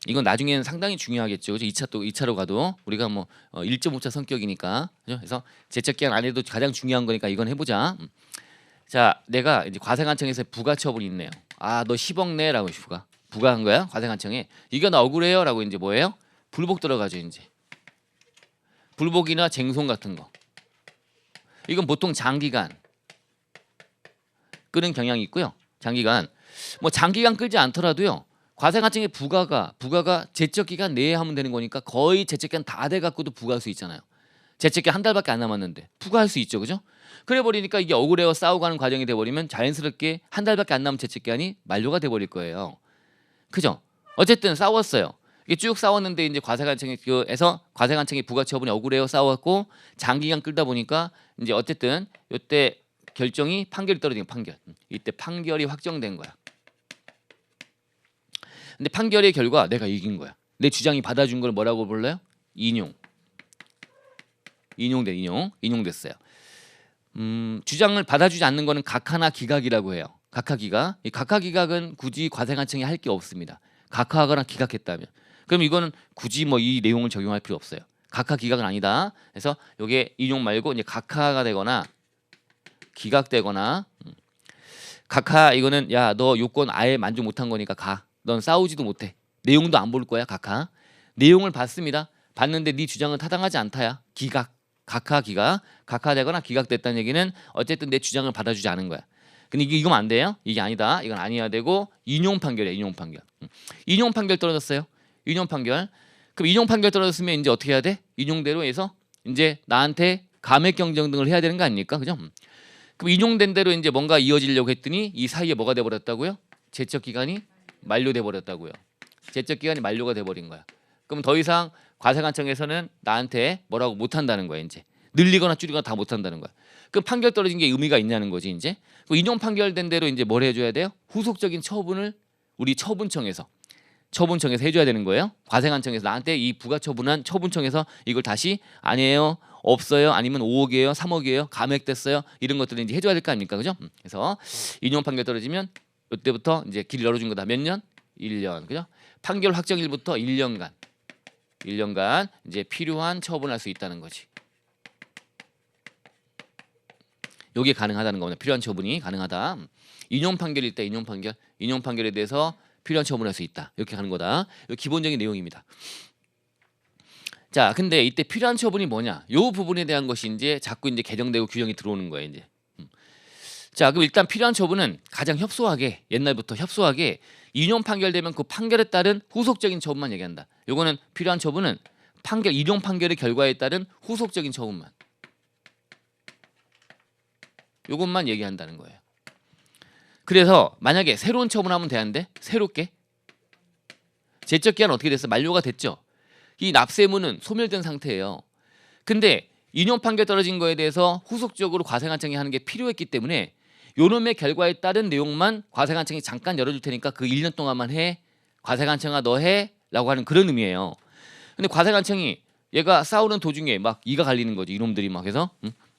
이건 나중에는 상당히 중요하겠죠. 2차로 가도 우리가 뭐 1.5차 성격이니까. 그죠? 그래서 제척기한 안에도 가장 중요한 거니까 이건 해보자. 자, 내가 이제 과세관청에서 부가처분이 있네요. 너 10억 내라고 부가한 거야 과세관청에. 이거 나 억울해요라고 이제 뭐예요? 불복 들어가죠 이제. 불복이나 쟁송 같은 거. 이건 보통 장기간 끄는 경향이 있고요. 장기간 뭐 장기간 끌지 않더라도요. 과세관청의 부가가 제척기간 내에 하면 되는 거니까 거의 제척기간 다 돼 갖고도 부과할 수 있잖아요. 제척기간 한 달밖에 안 남았는데 부과할 수 있죠, 그죠? 그래 버리니까 이게 억울해요 싸우고 하는 과정이 돼 버리면 자연스럽게 한 달밖에 안 남은 제척기간이 만료가 돼 버릴 거예요. 그죠? 어쨌든 싸웠어요. 이게 쭉 싸웠는데 이제 과세관청이 부가처분이 억울해요 싸웠고 장기간 끌다 보니까 이제 어쨌든 이때 결정이 판결이 떨어진 판결. 이때 판결이 확정된 거야. 근데 판결의 결과 내가 이긴 거야. 내 주장이 받아준 걸 뭐라고 불러요? 인용됐어요. 주장을 받아주지 않는 거는 각하나 기각이라고 해요. 각하기각. 이 각하기각은 굳이 과세관청이 할 게 없습니다. 각하하거나 기각했다면. 그럼 이거는 굳이 뭐 이 내용을 적용할 필요 없어요. 각하기각은 아니다. 그래서 이게 인용 말고 이제 각하가 되거나 기각되거나 각하 이거는 야 너 요건 아예 만족 못한 거니까 가. 넌 싸우지도 못해. 내용도 안 볼 거야 각하. 내용을 봤습니다. 봤는데 네 주장은 타당하지 않다야. 기각. 각하되거나 기각됐다는 얘기는 어쨌든 내 주장을 받아주지 않은 거야. 근데 이거면 안 돼요? 이게 아니다. 이건 아니어야 되고 인용 판결이야. 인용 판결 떨어졌어요. 인용 판결. 그럼 인용 판결 떨어졌으면 이제 어떻게 해야 돼? 인용대로 해서 이제 나한테 감액 경정 등을 해야 되는 거 아닙니까? 그죠? 그럼 인용된 대로 이제 뭔가 이어지려고 했더니 이 사이에 뭐가 돼 버렸다고요? 제척 기간이 만료돼 버렸다고요. 제척 기간이 만료가 돼 버린 거야. 그럼 더 이상 과세관청에서는 나한테 뭐라고 못 한다는 거야, 이제. 늘리거나 줄이거나 다 못 한다는 거야. 그럼 판결 떨어진 게 의미가 있냐는 거지, 이제. 그 인용 판결된 대로 이제 뭘 해줘야 돼요? 후속적인 처분을 우리 처분청에서 해줘야 되는 거예요. 과세관청에서 나한테 이 부가처분한 처분청에서 이걸 다시 아니에요, 없어요, 아니면 5억이에요, 3억이에요, 감액됐어요, 이런 것들을 이제 해줘야 될 거 아닙니까, 그죠? 그래서 인용 판결 떨어지면 이때부터 이제 길을 열어준 거다. 몇 년? 1년, 그죠? 판결 확정일부터 1년간 이제 필요한 처분할 수 있다는 거지. 요게 가능하다는 겁니다. 필요한 처분이 가능하다. 인용 판결일 때 인용 판결에 대해서 필요한 처분할 수 있다. 이렇게 하는 거다. 요 기본적인 내용입니다. 자, 근데 이때 필요한 처분이 뭐냐? 요 부분에 대한 것이 이제 자꾸 이제 개정되고 규정이 들어오는 거예요, 이제. 자, 그럼 일단 필요한 처분은 가장 협소하게 옛날부터 협소하게 인용 판결되면 그 판결에 따른 후속적인 처분만 얘기한다. 요거는 필요한 처분은 인용 판결의 결과에 따른 후속적인 처분만. 요것만 얘기한다는 거예요. 그래서 만약에 새로운 처분하면 되는데 새롭게 제적 기한 어떻게 됐어? 만료가 됐죠. 이 납세무는 소멸된 상태예요. 근데 인용 판결 떨어진 거에 대해서 후속적으로 과세관청이 하는 게 필요했기 때문에 요놈의 결과에 따른 내용만 과세관청이 잠깐 열어줄 테니까 그 1년 동안만 해. 과세관청아 너 해. 라고 하는 그런 의미예요. 근데 과세관청이 얘가 싸우는 도중에 막 이가 갈리는 거지. 이놈들이 막 해서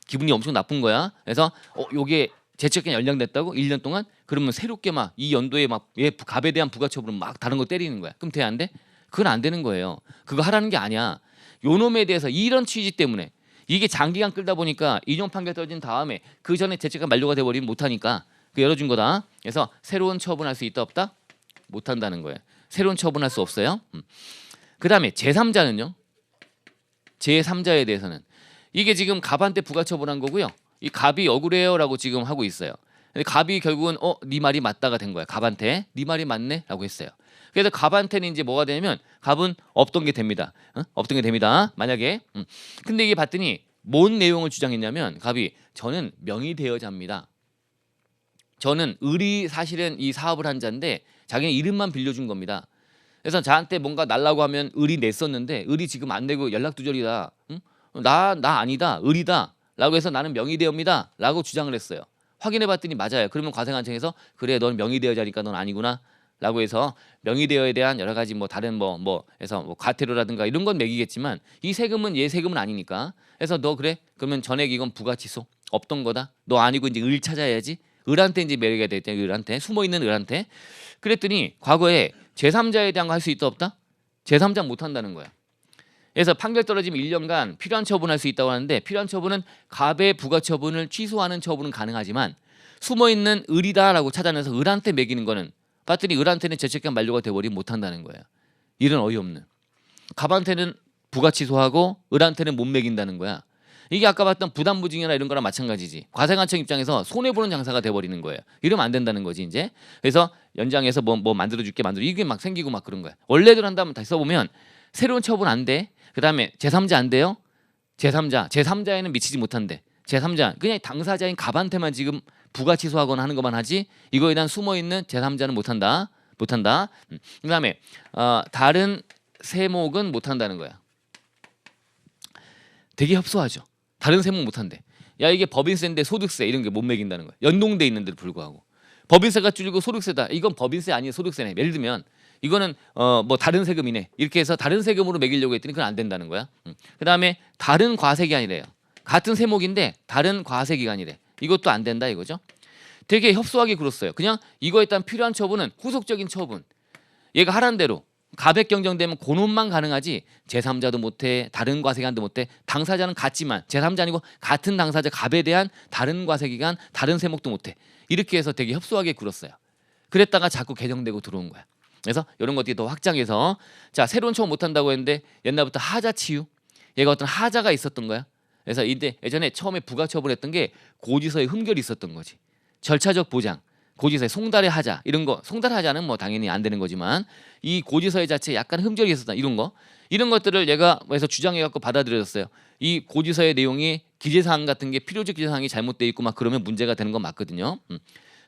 기분이 엄청 나쁜 거야. 그래서 요게 제척기간 연장됐다고 1년 동안 그러면 새롭게 막 이 연도에 막 얘 갑에 대한 부가처분은 막 다른 거 때리는 거야. 그럼 돼 안 돼? 그건 안 되는 거예요. 그거 하라는 게 아니야. 요 놈에 대해서 이런 취지 때문에 이게 장기간 끌다 보니까 인용 판결 떨어진 다음에 그 전에 제척기간 만료가 돼 버리면 못 하니까 그 열어준 거다. 그래서 새로운 처분할 수 있다 없다? 못 한다는 거예요. 새로운 처분할 수 없어요. 그다음에 제3자는요. 제3자에 대해서는 이게 지금 갑한테 부가처분한 거고요. 이 갑이 억울해요라고 지금 하고 있어요. 근데 갑이 결국은 네 말이 맞다가 된 거야. 갑한테 네 말이 맞네라고 했어요. 그래서 갑한테는 이제 뭐가 되냐면 갑은 없던 게 됩니다. 없던 게 됩니다. 만약에 근데 이게 봤더니 뭔 내용을 주장했냐면 갑이 저는 명의대여자입니다. 저는 을이 사실은 이 사업을 한 자인데 자기는 이름만 빌려준 겁니다. 그래서 저한테 뭔가 날라고 하면 을이 냈었는데 을이 지금 안 내고 연락두절이다. 응? 나 아니다. 을이다. 라고 해서 나는 명의대여입니다. 라고 주장을 했어요. 확인해봤더니 맞아요. 그러면 과세관청에서 그래 넌 명의대여자니까 넌 아니구나. 라고 해서 명의대여에 대한 여러 가지 뭐 다른 해서 뭐 과태료라든가 이런 건 매기겠지만 이 세금은 얘 세금은 아니니까. 그래서 너 그래? 그러면 전액 이건 부가치소 없던 거다. 너 아니고 이제 을 찾아야지. 을한테 이제 매기게 됐대. 을한테 숨어 있는 을한테. 그랬더니 과거에 제3자에 대한 거 할 수 있다 없다? 제3자 못 한다는 거야. 그래서 판결 떨어지면 1년간 필요한 처분할 수 있다고 하는데 필요한 처분은 갑의 부가처분을 취소하는 처분은 가능하지만 숨어있는 을이다라고 찾아내서 을한테 매기는 거는 봤더니 을한테는 제척기간 만료가 돼버리면 못한다는 거예요. 이런 어이없는. 갑한테는 부가 취소하고 을한테는 못 매긴다는 거야. 이게 아까 봤던 부담부징이나 이런 거랑 마찬가지지. 과세관청 입장에서 손해보는 장사가 돼버리는 거예요. 이러면 안 된다는 거지 이제. 그래서 연장해서 뭐 만들어줄게 이게 막 생기고 막 그런 거야. 원래대로 한다면 다시 써보면 새로운 처분 안 돼. 그 다음에 제3자 안 돼요. 제3자에는 미치지 못한대. 제3자 그냥 당사자인 갑한테만 지금 부가 취소하거나 하는 것만 하지 이거에 대한 숨어있는 제3자는 못한다. 그 다음에 다른 세목은 못한다는 거야. 되게 협소하죠. 다른 세목 못한대. 야 이게 법인세인데 소득세 이런 게 못 매긴다는 거야. 연동돼 있는데도 불구하고 법인세가 줄고 소득세다. 이건 법인세 아니에요. 소득세네. 예를 들면 이거는 뭐 다른 세금이네. 이렇게 해서 다른 세금으로 매기려고 했더니 그건 안 된다는 거야. 그 다음에 다른 과세기간이래요. 같은 세목인데 다른 과세기간이래. 이것도 안 된다 이거죠. 되게 협소하게 굴었어요. 그냥 이거에 따른 필요한 처분은 후속적인 처분. 얘가 하라는 대로 가백 경정되면 그놈만 가능하지 제3자도 못해 다른 과세기간도 못해 당사자는 같지만 제3자 아니고 같은 당사자 갑에 대한 다른 과세기간 다른 세목도 못해 이렇게 해서 되게 협소하게 굴었어요. 그랬다가 자꾸 개정되고 들어온 거야. 그래서 이런 것들이 더 확장해서 자 새로운 처분 못한다고 했는데 옛날부터 하자치유 얘가 어떤 하자가 있었던 거야. 그래서 이때 예전에 처음에 부가처분했던 게 고지서에 흠결이 있었던 거지. 절차적 보장 고지서에 송달의 하자 이런 거 송달의 하자는 뭐 당연히 안 되는 거지만 이 고지서의 자체에 약간 흠결이 있었다 이런 것들을 얘가 그래서 주장해 갖고 받아들여졌어요. 이 고지서의 내용이 기재사항 같은 게 필요적 기재사항이 잘못돼 있고 막 그러면 문제가 되는 건 맞거든요.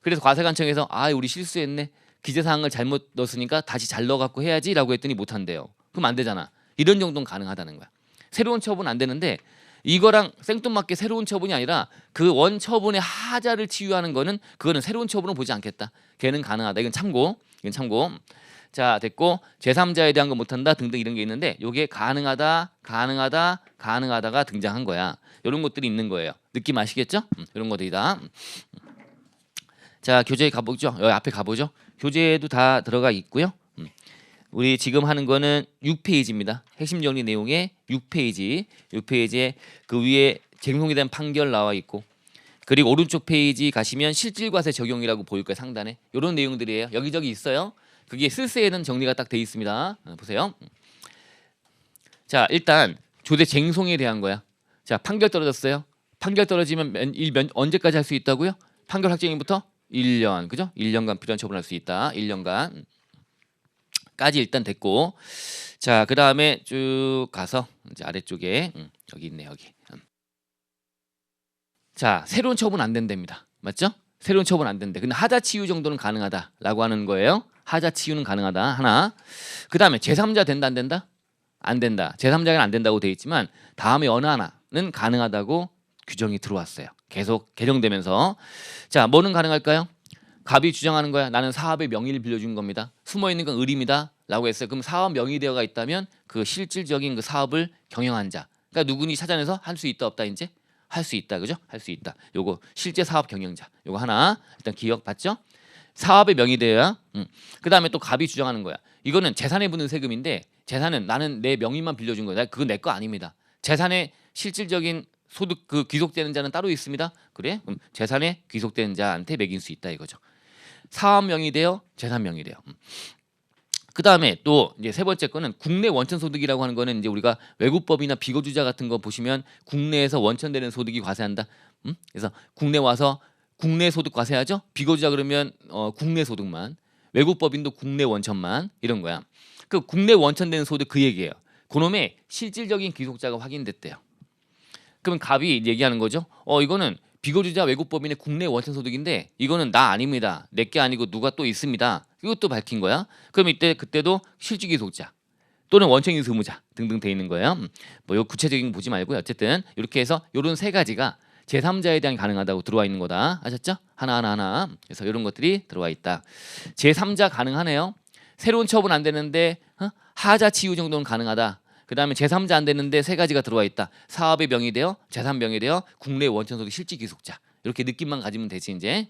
그래서 과세관청에서 우리 실수했네. 기재사항을 잘못 넣었으니까 다시 잘 넣어갖고 해야지라고 했더니 못한대요. 그럼 안 되잖아. 이런 정도는 가능하다는 거야. 새로운 처분 안 되는데 이거랑 생뚱맞게 새로운 처분이 아니라 그 원 처분의 하자를 치유하는 거는 그거는 새로운 처분을 보지 않겠다. 걔는 가능하다. 이건 참고. 자 됐고 제3자에 대한 거 못한다 등등 이런 게 있는데 이게 가능하다가 등장한 거야. 이런 것들이 있는 거예요. 느낌 아시겠죠? 이런 것들이다. 자 교재에 가보죠. 여기 앞에 가보죠. 교재에도 다 들어가 있고요. 우리 지금 하는 거는 6페이지입니다. 핵심 정리 내용의 6페이지에 그 위에 쟁송에 대한 판결 나와 있고 그리고 오른쪽 페이지 가시면 실질과세 적용이라고 보일 거예요. 상단에 이런 내용들이에요. 여기저기 있어요. 그게 쓸세에는 정리가 딱 돼 있습니다. 보세요. 자 일단 조대 쟁송에 대한 거야. 자 판결 떨어졌어요. 판결 떨어지면 언제까지 할 수 있다고요? 판결 확정일부터 1년 그죠? 1년간 필요한 처분할 수 있다. 1년간 까지 일단 됐고 자 그 다음에 쭉 가서 이제 아래쪽에 여기 있네 여기 자 새로운 처분 안 된답니다. 맞죠? 새로운 처분 안 된대. 근데 하자치유 정도는 가능하다라고 하는 거예요. 하자치유는 가능하다 하나. 그 다음에 제3자 된다 안 된다? 안 된다. 제3자는 안 된다고 돼 있지만 다음에 어느 하나는 가능하다고 규정이 들어왔어요. 계속 개정되면서 자 뭐는 가능할까요? 갑이 주장하는 거야. 나는 사업의 명의를 빌려준 겁니다. 숨어있는 건 을입니다. 라고 했어요. 그럼 사업 명의되어가 있다면 그 실질적인 그 사업을 경영한 자. 그러니까 누구니 찾아내서 할 수 있다 없다 이제? 할 수 있다. 그죠? 할 수 있다. 요거 실제 사업 경영자. 요거 하나 일단 기억 봤죠? 사업의 명의되어야. 그다음에 또 갑이 주장하는 거야. 이거는 재산에 붙는 세금인데 재산은 나는 내 명의만 빌려준 거야. 그건 내 거 아닙니다. 재산의 실질적인 소득 그 귀속되는 자는 따로 있습니다. 그래? 그럼 재산에 귀속되는 자한테 매길 수 있다 이거죠. 사업 명의되어 재산 명의되어. 그다음에 또 이제 세 번째 거는 국내 원천 소득이라고 하는 거는 이제 우리가 외국법이나 비거주자 같은 거 보시면 국내에서 원천되는 소득이 과세한다. 그래서 국내 와서 국내 소득 과세하죠. 비거주자 그러면 국내 소득만, 외국법인도 국내 원천만 이런 거야. 그 국내 원천되는 소득 그 얘기예요. 그놈의 실질적인 귀속자가 확인됐대요. 그러면 갑이 얘기하는 거죠. 이거는 비거주자 외국법인의 국내 원천 소득인데 이거는 나 아닙니다. 내게 아니고 누가 또 있습니다. 이것도 밝힌 거야. 그럼 그때도 실질귀속자 또는 원천인 의무자 등등 돼 있는 거예요. 뭐 요 구체적인 거 보지 말고요. 어쨌든 이렇게 해서 요런 세 가지가 제3자에 대한 가능하다고 들어와 있는 거다. 아셨죠? 하나. 그래서 이런 것들이 들어와 있다. 제3자 가능하네요. 새로운 처분 안 되는데 하자 치유 정도는 가능하다. 그 다음에 제3자 안 되는데 세 가지가 들어와 있다. 사업의 명의되어 재산 명의되어 국내 원천소득 실질 귀속자. 이렇게 느낌만 가지면 되지 이제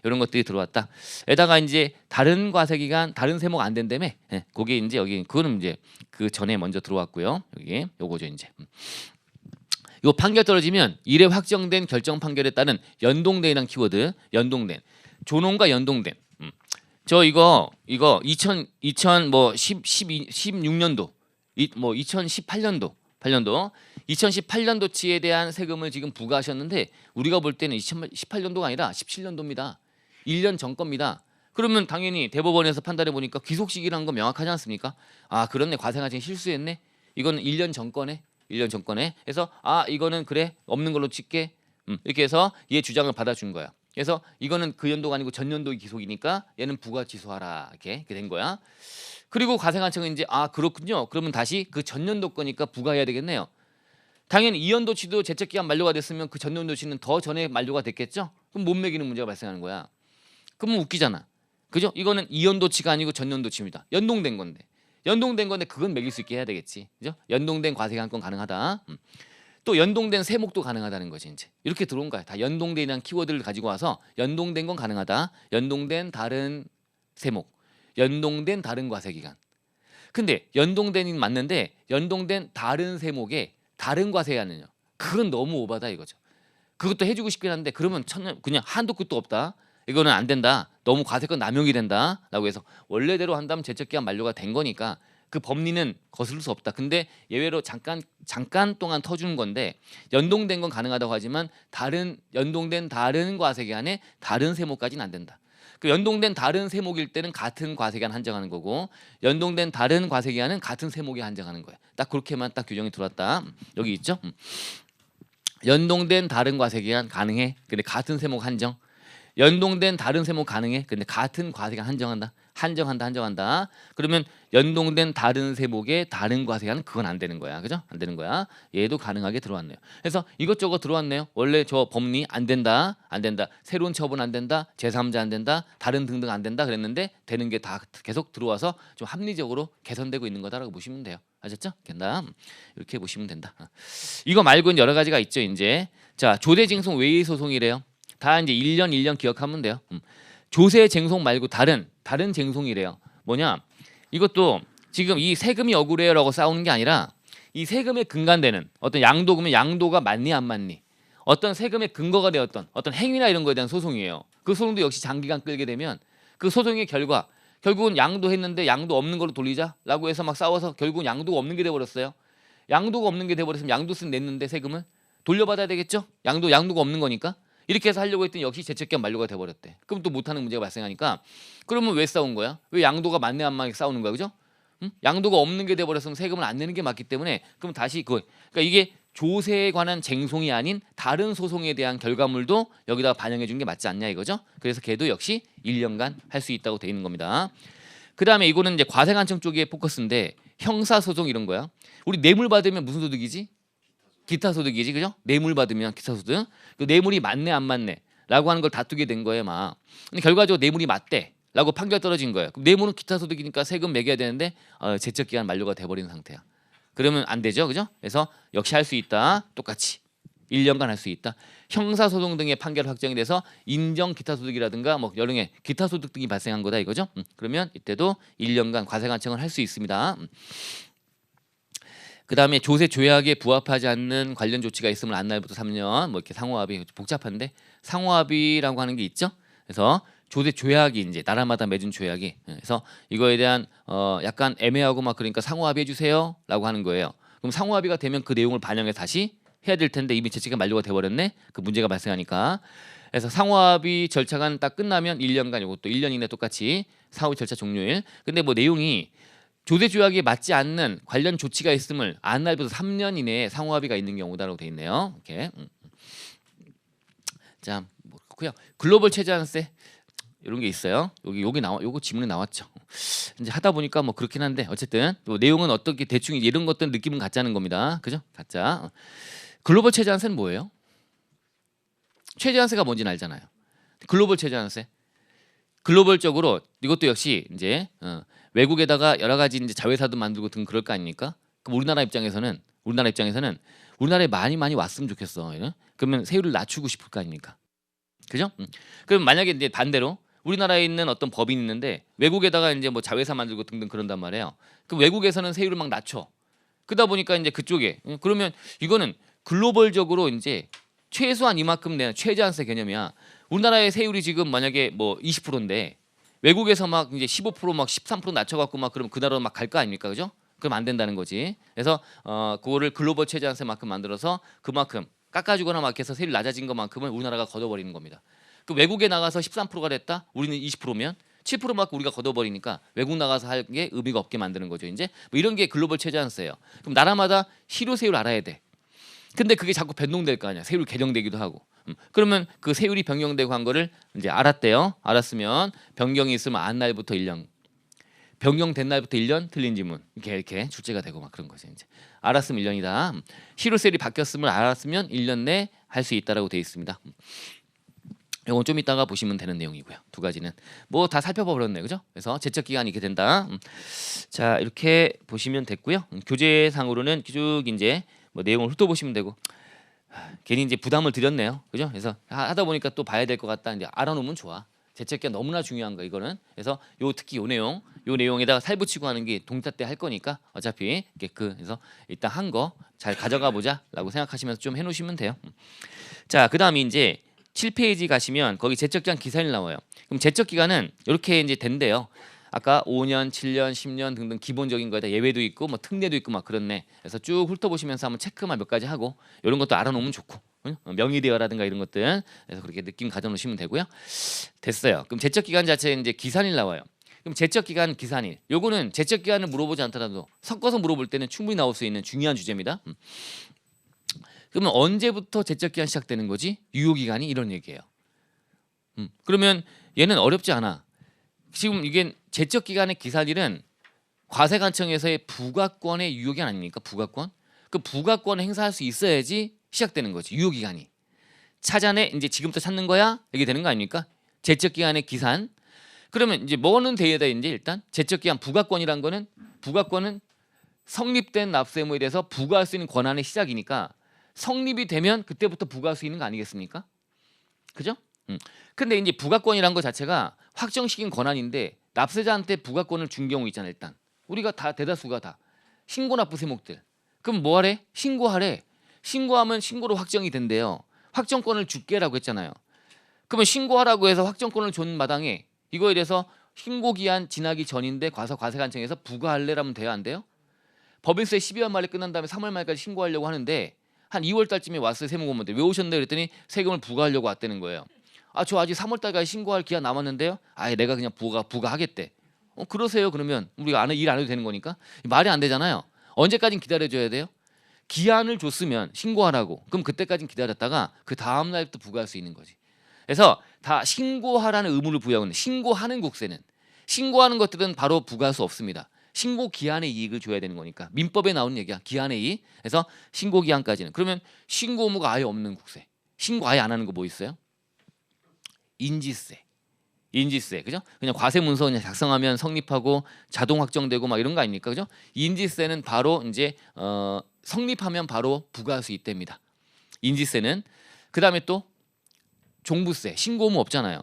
이런 것들이 들어왔다. 에다가 이제 다른 과세기간 다른 세목 안 된다며. 그게 이제 여기 그거는 이제 그 전에 먼저 들어왔고요. 여기 요거죠 이제. 요 판결 떨어지면 이래 확정된 결정 판결에 따른 연동된이란 키워드. 연동된 존엄과 연동된. 저 이거 2016년도 2018년도 2018년도치에 대한 세금을 지금 부과하셨는데 우리가 볼 때는 2018년도가 아니라 17년도입니다. 1년 전 겁니다. 그러면 당연히 대법원에서 판단해 보니까 귀속 시기라는 건 명확하지 않습니까? 아 그렇네 과세가증 실수했네. 이거는 1년 전 거네. 1년 전 거네. 그래서 이거는 그래 없는 걸로 칠게. 이렇게 해서 얘 주장을 받아준 거야. 그래서 이거는 그 연도가 아니고 전년도의 기속이니까 얘는 부과 취소하라 이렇게 된 거야. 그리고 과세관청은 이제 그렇군요. 그러면 다시 그 전년도 거니까 부과해야 되겠네요. 당연히 이 연도치도 제척기간 만료가 됐으면 그 전년도치는 더 전에 만료가 됐겠죠. 그럼 못 매기는 문제가 발생하는 거야. 그럼 웃기잖아. 그죠? 이거는 이 연도치가 아니고 전년도치입니다. 연동된 건데 그건 매길 수 있게 해야 되겠지. 그죠? 연동된 과세관건 가능하다. 또 연동된 세목도 가능하다는 거지 이제. 이렇게 들어온 거야. 다 연동된이라는 키워드를 가지고 와서 연동된 건 가능하다. 연동된 다른 세목, 연동된 다른 과세기간. 근데 연동된이 맞는데 연동된 다른 세목에 다른 과세하느냐? 그건 너무 오바다 이거죠. 그것도 해주고 싶긴 한데 그러면 그냥 한도 끝도 없다. 이거는 안 된다. 너무 과세권 남용이 된다라고 해서 원래대로 한다면 제척기간 만료가 된 거니까 그 법리는 거스를 수 없다. 근데 예외로 잠깐 동안 터주는 건데 연동된 건 가능하다고 하지만 연동된 다른 과세기간에 다른 세목까지는 안 된다. 그 연동된 다른 세목일 때는 같은 과세기간 한정하는 거고 연동된 다른 과세기간은 같은 세목에 한정하는 거야. 딱 그렇게만 딱 규정이 들어왔다. 여기 있죠? 연동된 다른 과세기간 가능해. 근데 같은 세목 한정. 연동된 다른 세목 가능해. 근데 같은 과세기간 한정한다. 그러면 연동된 다른 세목에 다른 과세기간은 그건 안 되는 거야. 그죠? 안 되는 거야. 얘도 가능하게 들어왔네요. 그래서 이것저것 들어왔네요. 원래 저 법리 안 된다. 새로운 처분 안 된다. 제3자 안 된다. 다른 등등 안 된다 그랬는데 되는 게 다 계속 들어와서 좀 합리적으로 개선되고 있는 거다라고 보시면 돼요. 아셨죠? 된다. 이렇게 보시면 된다. 이거 말고는 여러 가지가 있죠. 이제 자 조세쟁송 외의 소송이래요. 다 이제 1년 기억하면 돼요. 조세쟁송 말고 다른 쟁송이래요. 뭐냐? 이것도 지금 이 세금이 억울해요라고 싸우는 게 아니라 이 세금에 근간되는 어떤 양도금은 양도가 맞니 안 맞니? 어떤 세금의 근거가 되었던 어떤 행위나 이런 거에 대한 소송이에요. 그 소송도 역시 장기간 끌게 되면 그 소송의 결과 결국은 양도했는데 양도 없는 걸로 돌리자라고 해서 막 싸워서 결국은 양도가 없는 게 돼버렸어요. 양도가 없는 게 돼버렸으면 양도세 냈는데 세금을 돌려받아야 되겠죠? 양도가 없는 거니까. 이렇게 해서 하려고 했더니 역시 제척기간 만료가 돼버렸대. 그럼 또 못하는 문제가 발생하니까 그러면 왜 싸운 거야? 왜 양도가 맞네 안 맞네 싸우는 거야, 그죠? 양도가 없는 게 돼버렸으면 세금을 안 내는 게 맞기 때문에 그럼 다시 그러니까 이게 조세에 관한 쟁송이 아닌 다른 소송에 대한 결과물도 여기다가 반영해 준 게 맞지 않냐 이거죠? 그래서 걔도 역시 1년간 할 수 있다고 돼 있는 겁니다. 그 다음에 이거는 이제 과세관청 쪽의 포커스인데 형사소송 이런 거야. 우리 뇌물 받으면 무슨 소득이지? 기타 소득이지, 그죠? 뇌물 받으면 기타 소득. 그 뇌물이 맞네 안 맞네라고 하는 걸 다투게 된 거예요, 막. 근데 결과적으로 뇌물이 맞대라고 판결 떨어진 거예요. 그럼 뇌물은 기타 소득이니까 세금 매겨야 되는데 제척 기간 만료가 돼버린 상태야. 그러면 안 되죠, 그죠? 그래서 역시 할 수 있다, 똑같이. 1년간 할 수 있다. 형사소송 등의 판결 확정이 돼서 인정 기타소득이라든가 뭐 여러 개 기타소득 등이 발생한 거다 이거죠. 그러면 이때도 1년간 과세관청을 할 수 있습니다. 그 다음에 조세 조약에 부합하지 않는 관련 조치가 있으면 안날부터 3년 뭐 이렇게 상호합의 복잡한데 상호합의라고 하는 게 있죠. 그래서 조세 조약이 이제 나라마다 맺은 조약이 그래서 이거에 대한 약간 애매하고 막 그러니까 상호합의 해주세요라고 하는 거예요. 그럼 상호합의가 되면 그 내용을 반영해 다시 해야 될 텐데 이미 제치가 만료가 돼버렸네. 그 문제가 발생하니까. 그래서 상호합의 절차가 딱 끝나면 1년간 이것도 1년 이내 똑같이 상호합의 절차 종료일. 근데 뭐 내용이 조세 조약에 맞지 않는 관련 조치가 있음을 안날부터 3년 이내에 상호합의가 있는 경우다라고 돼 있네요. 이렇게. 자, 뭐 그렇고요. 글로벌 최저한세 이런 게 있어요. 여기 나와 요거 지문에 나왔죠. 이제 하다 보니까 뭐 그렇긴 한데 어쨌든 또 내용은 어떻게 대충 이런 것들 느낌은 같자는 겁니다. 그죠? 가짜. 글로벌 최저한세는 뭐예요? 최저한세가 뭔지는 알잖아요. 글로벌 최저한세. 글로벌적으로 이것도 역시 이제 외국에다가 여러 가지 이제 자회사도 만들고 등 그럴 거 아닙니까? 그럼 우리나라 입장에서는 우리나라에 많이 왔으면 좋겠어. 그러면 세율을 낮추고 싶을 거 아닙니까? 그죠? 그럼 만약에 이제 반대로 우리나라에 있는 어떤 법인이 있는데 외국에다가 이제 뭐 자회사 만들고 등등 그런단 말이에요. 그럼 외국에서는 세율을 막 낮춰. 그러다 보니까 이제 그쪽에 그러면 이거는 글로벌적으로 이제 최소한 이만큼 내는 최저한세 개념이야. 우리나라의 세율이 지금 만약에 뭐 20%인데 외국에서 막 이제 15%막 13% 낮춰갖고 막 그러면 그 나라로 막 갈 거 아닙니까, 그죠? 그럼 안 된다는 거지. 그래서 그거를 글로벌 최저한세만큼 만들어서 그만큼 깎아주거나 막 해서 세율 낮아진 것만큼은 우리나라가 걷어버리는 겁니다. 그 외국에 나가서 13%가 됐다, 우리는 20%면 7%만큼 우리가 걷어버리니까 외국 나가서 할 게 의미가 없게 만드는 거죠. 이제 뭐 이런 게 글로벌 최저한세예요. 그럼 나라마다 실효 세율 알아야 돼. 근데 그게 자꾸 변동될 거 아니야. 세율 개정되기도 하고. 그러면 그 세율이 변경되고 한 거를 이제 알았대요. 알았으면 변경이 있으면 안 날부터 1년. 변경된 날부터 1년 틀린 지문 이렇게 출제가 되고 막 그런 거죠. 이제 알았으면 1년이다. 실효세율이 바뀌었음을 알았으면 1년 내 할 수 있다라고 되어 있습니다. 이건 좀 이따가 보시면 되는 내용이고요. 두 가지는 뭐 다 살펴봐 버렸네, 그죠? 그래서 제적 기간이 이렇게 된다. 자, 이렇게 보시면 됐고요. 교재상으로는 쭉 이제 뭐 내용을 훑어보시면 되고 괜히 이제 부담을 드렸네요, 그죠? 그래서 하다 보니까 또 봐야 될 것 같다. 이제 알아놓으면 좋아. 제적기가 너무나 중요한 거 이거는. 그래서 특히 요 내용에다가 살붙이고 하는 게 동사 때 할 거니까 어차피 그래서 일단 한 거 잘 가져가 보자라고 생각하시면서 좀 해놓으시면 돼요. 자, 그다음에 이제 7페이지 가시면 거기 제적기간 기산이 나와요. 그럼 제적기간은 이렇게 이제 된대요. 아까 5년, 7년, 10년 등등 기본적인 거에다 예외도 있고 뭐 특례도 있고 막 그렇네. 그래서 쭉 훑어보시면서 한번 체크만 몇 가지 하고 이런 것도 알아놓으면 좋고 명의대여라든가 이런 것들 그래서 그렇게 느낌 가져놓으시면 되고요. 됐어요. 그럼 제적기간 자체에 이제 기산일 나와요. 그럼 제적기간 기산일 요거는 제적기간을 물어보지 않더라도 섞어서 물어볼 때는 충분히 나올 수 있는 중요한 주제입니다. 그러면 언제부터 제적기간 시작되는 거지? 유효기간이 이런 얘기예요. 그러면 얘는 어렵지 않아. 지금 이게 제적기간의 기산일은 과세관청에서의 부가권의 유효기간 아닙니까? 부가권. 그 부가권을 행사할 수 있어야지 시작되는 거지. 유효기간이. 찾아내 이제 지금부터 찾는 거야? 이게 되는 거 아닙니까? 제적기간의 기산. 그러면 이제 뭐는 돼야 돼? 이제 일단 제적기간 부가권이란 거는 부가권은 성립된 납세의무에 대해서 부과할 수 있는 권한의 시작이니까 성립이 되면 그때부터 부과할 수 있는 거 아니겠습니까? 그죠? 근데 이제 부가권이란 거 자체가 확정시킨 권한인데 납세자한테 부가권을 준 경우 있잖아. 일단 우리가 다 대다수가 다 신고 납부 세목들. 그럼 뭐하래? 신고하래. 신고하면 신고로 확정이 된대요. 확정권을 줄게라고 했잖아요. 그러면 신고하라고 해서 확정권을 준 마당에 이거에 대해서 신고기한 지나기 전인데 과세관청에서 부과할래라면 돼야 안 돼요? 법인세 12월 말에 끝난 다음에 3월 말까지 신고하려고 하는데 한 2월 달쯤에 왔어요. 세무공무원들. 왜 오셨는데 그랬더니 세금을 부과하려고 왔다는 거예요. 저 아직 3월 달까지 신고할 기한 남았는데요. 내가 그냥 부과하겠대. 그러세요. 그러면 우리가 일 안 해도 되는 거니까 말이 안 되잖아요. 언제까지 기다려줘야 돼요? 기한을 줬으면 신고하라고. 그럼 그때까지 기다렸다가 그 다음 날부터 부과할 수 있는 거지. 그래서 다 신고하라는 의무를 부여하고 있는 신고하는 국세는 신고하는 것들은 바로 부과할 수 없습니다. 신고 기한의 이익을 줘야 되는 거니까 민법에 나오는 얘기야. 기한의 이익. 그래서 신고 기한까지는. 그러면 신고 의무가 아예 없는 국세. 신고 아예 안 하는 거 뭐 있어요? 인지세, 그죠? 그냥 과세 문서 그냥 작성하면 성립하고 자동 확정되고 막 이런 거 아닙니까, 그죠? 인지세는 바로 이제 성립하면 바로 부과할 수 있답니다. 인지세는. 그다음에 또 종부세, 신고 의무 없잖아요.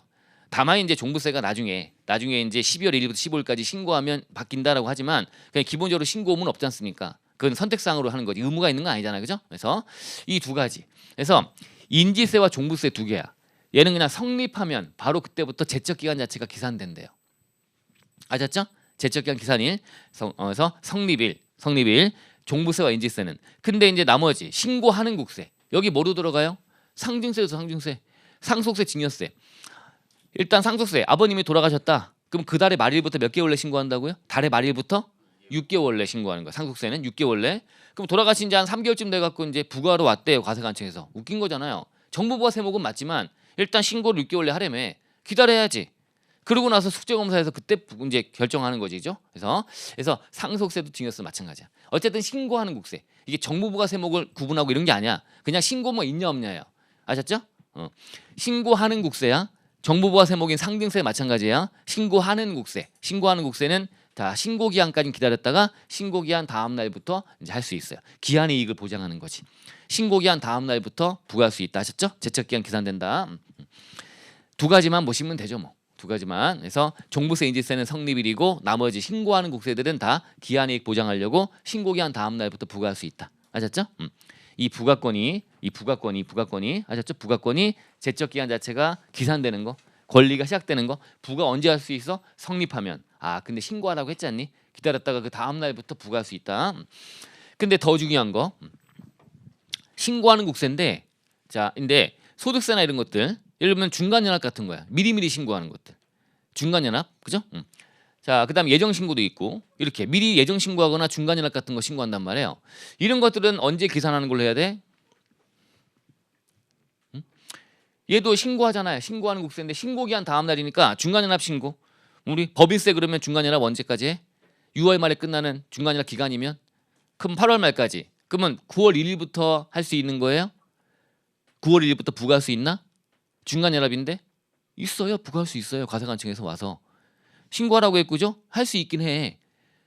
다만 이제 종부세가 나중에 이제 12월 1일부터 15일까지 신고하면 바뀐다라고 하지만 그냥 기본적으로 신고 의무는 없지 않습니까? 그건 선택사항으로 하는 거지 의무가 있는 건 아니잖아요, 그죠? 그래서 이 두 가지. 그래서 인지세와 종부세 두 개야. 얘는 그냥 성립하면 바로 그때부터 제척기간 자체가 기산된대요. 아셨죠? 제척기간 기산일, 그래서 성립일, 종부세와 인지세는. 근데 이제 나머지 신고하는 국세 여기 뭐로 들어가요? 상증세에서 상증세, 상속세, 증여세. 일단 상속세 아버님이 돌아가셨다. 그럼 그 달의 말일부터 몇 개월 내 신고한다고요? 달의 말일부터 6개월 내 신고하는 거야. 상속세는 6개월 내. 그럼 돌아가신 지 한 3개월쯤 돼갖고 이제 부가로 왔대요. 과세관청에서. 웃긴 거잖아요. 정부부가 세목은 맞지만 일단 신고를 6개월 내 하려면 기다려야지. 그러고 나서 숙제검사에서 그때 이제 결정하는 거지죠. 그래서 상속세도 증여세도 마찬가지야. 어쨌든 신고하는 국세. 이게 정부부가 세목을 구분하고 이런 게 아니야. 그냥 신고 뭐 있냐 없냐예요. 아셨죠? 신고하는 국세야. 정부부가 세목인 상증세 마찬가지야. 신고하는 국세는 다 신고 기한까지 기다렸다가 신고 기한 다음 날부터 이제 할 수 있어요. 기한의 이익을 보장하는 거지. 신고 기한 다음 날부터 부과할 수 있다. 하셨죠? 제척 기한 계산된다. 두 가지만 보시면 되죠, 뭐. 두 가지만. 그래서 종부세, 인지세는 성립일이고 나머지 신고하는 국세들은 다 기한의 이익 보장하려고 신고 기한 다음 날부터 부과할 수 있다. 아셨죠? 이 부가권이 아셨죠? 부가권이 제척 기간 자체가 기산되는 거, 권리가 시작되는 거, 부가 언제 할 수 있어? 성립하면. 아, 근데 신고하라고 했지 않니? 기다렸다가 그 다음 날부터 부과할 수 있다. 근데 더 중요한 거, 신고하는 국세인데, 자, 근데 소득세나 이런 것들, 예를 들면 중간연합 같은 거야. 미리미리 신고하는 것들. 중간연합, 그죠? 자, 그다음 예정 신고도 있고 이렇게 미리 예정 신고하거나 중간연합 같은 거 신고한단 말이에요. 이런 것들은 언제 계산하는 걸로 해야 돼? 얘도 신고하잖아요. 신고하는 국세인데 신고기한 다음 날이니까 중간연합 신고. 우리 법인세 그러면 중간연합 언제까지 해? 6월 말에 끝나는 중간연합 기간이면 그럼 8월 말까지. 그러면 9월 1일부터 할 수 있는 거예요? 9월 1일부터 부과할 수 있나? 중간연합인데 있어요. 부과할 수 있어요. 과세관청에서 와서 신고하라고 했고죠. 할 수 있긴 해.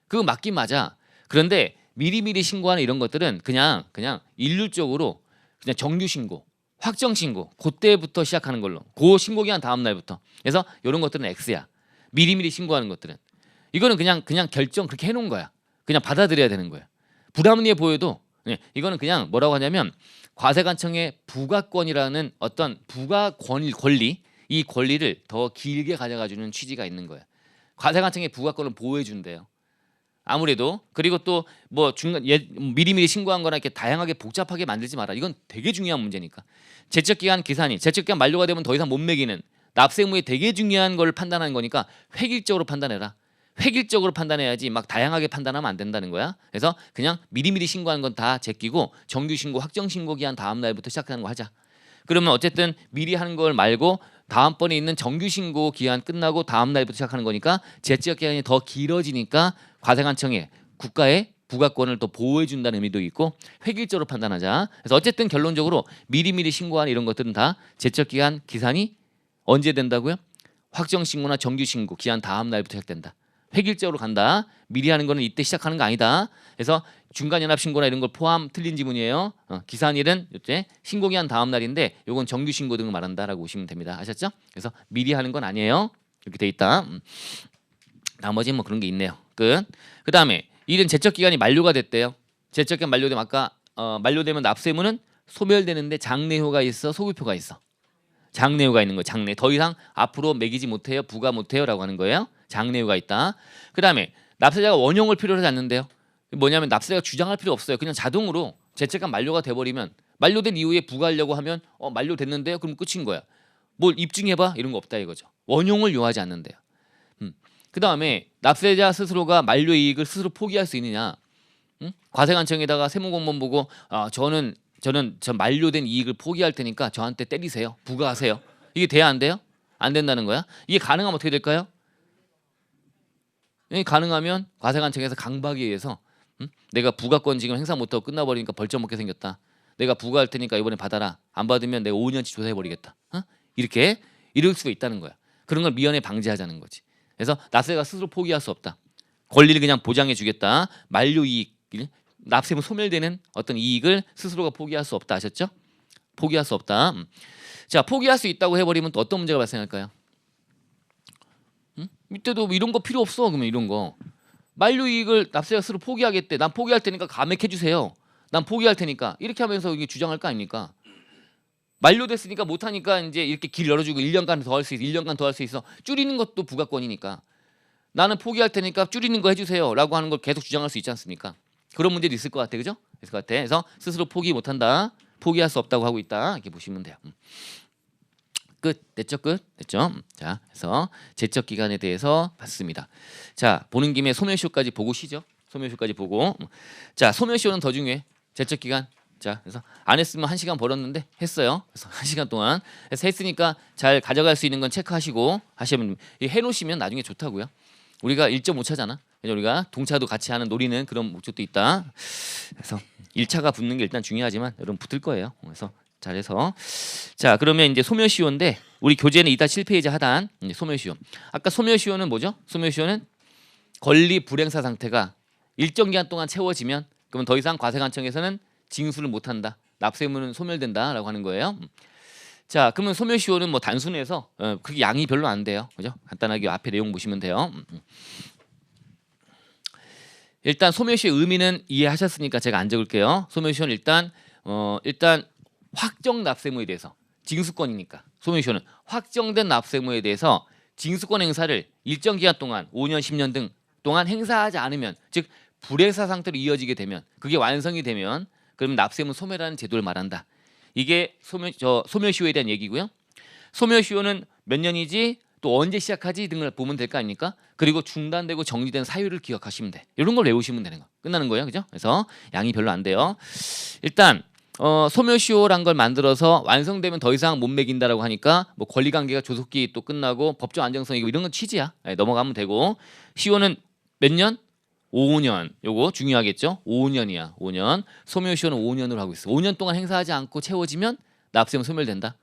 그거 맞긴 맞아. 그런데 미리미리 신고하는 이런 것들은 그냥 일률적으로 그냥 정규 신고, 확정 신고 그때부터 시작하는 걸로. 그 신고 기한 다음 날부터. 그래서 이런 것들은 X야. 미리미리 신고하는 것들은 이거는 그냥 결정 그렇게 해놓은 거야. 그냥 받아들여야 되는 거야. 부담리에 보여도 이거는 그냥 뭐라고 하냐면 과세관청의 부가권이라는 어떤 부가 권리 이 권리를 더 길게 가져가주는 취지가 있는 거야. 과세관청의 부가권을 보호해 준대요. 아무래도. 그리고 또 뭐 미리미리 신고한 거나 이렇게 다양하게 복잡하게 만들지 마라. 이건 되게 중요한 문제니까. 제척기간 기산이 제척기간 만료가 되면 더 이상 못 매기는 납세 의무에 되게 중요한 걸 판단하는 거니까 획일적으로 판단해라. 획일적으로 판단해야지 막 다양하게 판단하면 안 된다는 거야. 그래서 그냥 미리미리 신고하는 건 다 제끼고 정규 신고, 확정 신고 기한 다음 날부터 시작하는 거 하자. 그러면 어쨌든 미리 하는 걸 말고 다음번에 있는 정규 신고 기한 끝나고 다음 날부터 시작하는 거니까 제척 기간이 더 길어지니까 과세관청에 국가의 부가권을 더 보호해 준다는 의미도 있고 획일적으로 판단하자. 그래서 어쨌든 결론적으로 미리미리 신고하는 이런 것들은 다 제척 기간 기산이 언제 된다고요? 확정 신고나 정규 신고 기한 다음 날부터 시작된다. 획일적으로 간다. 미리 하는 거는 이때 시작하는 거 아니다. 그래서 중간연합 신고나 이런 걸 포함 틀린 지문이에요. 기산일은 이제 신고기한 다음 날인데 요건 정규 신고 등을 말한다라고 보시면 됩니다. 아셨죠? 그래서 미리 하는 건 아니에요. 이렇게 돼 있다. 나머지 뭐 그런 게 있네요. 끝. 그다음에 이런 제척 기간이 만료가 됐대요. 제척 기간 만료되면 아까 만료되면 납세 의무는 소멸되는데 장래효가 있어, 소급효가 있어. 장래효가 있는 거예요. 장래. 더 이상 앞으로 매기지 못해요. 부과 못해요라고 하는 거예요. 장래효가 있다. 그다음에 납세자가 원용을 필요로 하지 않는데요. 뭐냐면 납세자가 주장할 필요 없어요. 그냥 자동으로 제척기간 만료가 돼버리면 만료된 이후에 부과하려고 하면 만료됐는데요. 그럼 끝인 거야. 뭘 입증해봐 이런 거 없다 이거죠. 원용을 요하지 않는데요. 그다음에 납세자 스스로가 만료 이익을 스스로 포기할 수 있느냐? 과세관청에다가 세무공무원 보고 저는 만료된 이익을 포기할 테니까 저한테 때리세요. 부과하세요. 이게 돼야 안 돼요? 안 된다는 거야. 이게 가능하면 어떻게 될까요? 가능하면 과세관청에서 강박에 의해서 내가 부가권 지금 행사 못하고 끝나버리니까 벌점 먹게 생겼다. 내가 부과할 테니까 이번에 받아라. 안 받으면 내가 5년치 조사해버리겠다. 이렇게 이럴 수가 있다는 거야. 그런 걸 미연에 방지하자는 거지. 그래서 납세자가 스스로 포기할 수 없다. 권리를 그냥 보장해 주겠다. 만료 이익, 납세무 소멸되는 어떤 이익을 스스로가 포기할 수 없다. 아셨죠? 포기할 수 없다. 자, 포기할 수 있다고 해버리면 또 어떤 문제가 발생할까요? 이때도 이런 거 필요 없어. 그러면 이런 거 만료이익을 납세자스로 포기하겠대. 난 포기할 테니까 감액해 주세요. 난 포기할 테니까 이렇게 하면서 이게 주장할 거 아닙니까? 만료됐으니까 못하니까 이제 이렇게 길 열어주고 1년간 더 할 수 있어. 1년간 더 할 수 있어. 줄이는 것도 부가권이니까 나는 포기할 테니까 줄이는 거 해주세요라고 하는 걸 계속 주장할 수 있지 않습니까? 그런 문제도 있을 것 같아, 그죠? 있을 것 같아. 그래서 스스로 포기 못한다, 포기할 수 없다고 하고 있다 이렇게 보시면 돼요. 끝 됐죠, 끝 됐죠. 자, 그래서 제적 기간에 대해서 봤습니다. 자, 보는 김에 소멸시효까지 보고 쉬죠. 소멸시효까지 보고. 자, 소멸시효는 더 중요해. 제적 기간. 자, 그래서 안 했으면 1시간 벌었는데 했어요. 그래서 1시간 동안 해서 했으니까 잘 가져갈 수 있는 건 체크하시고 하시면 해놓으시면 나중에 좋다고요. 우리가 1.5차잖아. 우리가 동차도 같이 하는 노리는 그런 목적도 있다. 그래서 1차가 붙는 게 일단 중요하지만 여러분 붙을 거예요. 그래서 잘해서 자, 그러면 이제 소멸시효인데 우리 교재는 2-7페이지 하단 소멸시효. 아까 소멸시효는 뭐죠? 소멸시효는 권리 불행사 상태가 일정 기간 동안 채워지면 그러면 더 이상 과세관청에서는 징수를 못한다. 납세의무는 소멸된다라고 하는 거예요. 자, 그러면 소멸시효는 뭐 단순해서 그게 양이 별로 안 돼요. 그죠? 간단하게 앞에 내용 보시면 돼요. 일단 소멸시효의 의미는 이해하셨으니까 제가 안 적을게요. 소멸시효는 일단 확정 납세의무에 대해서 징수권이니까 소멸시효는 확정된 납세의무에 대해서 징수권 행사를 일정 기간 동안 5년, 10년 등 동안 행사하지 않으면 즉 불행사 상태로 이어지게 되면 그게 완성이 되면 그러면 납세의무 소멸하는 제도를 말한다. 이게 소멸시효에 대한 얘기고요. 소멸시효는 몇 년이지 또 언제 시작하지 등을 보면 될 거 아닙니까? 그리고 중단되고 정리된 사유를 기억하시면 돼. 이런 걸 외우시면 되는 거. 끝나는 거예요. 그죠? 그래서 양이 별로 안 돼요. 일단 소멸시효란 걸 만들어서 완성되면 더 이상 못 매긴다라고 하니까 뭐 권리관계가 조속기 또 끝나고 법적 안정성이고 이런 건 취지야. 넘어가면 되고 시효는 몇 년? 5년. 요거 중요하겠죠? 5년이야. 5년. 소멸시효는 5년으로 하고 있어. 5년 동안 행사하지 않고 채워지면 납세의무 소멸된다.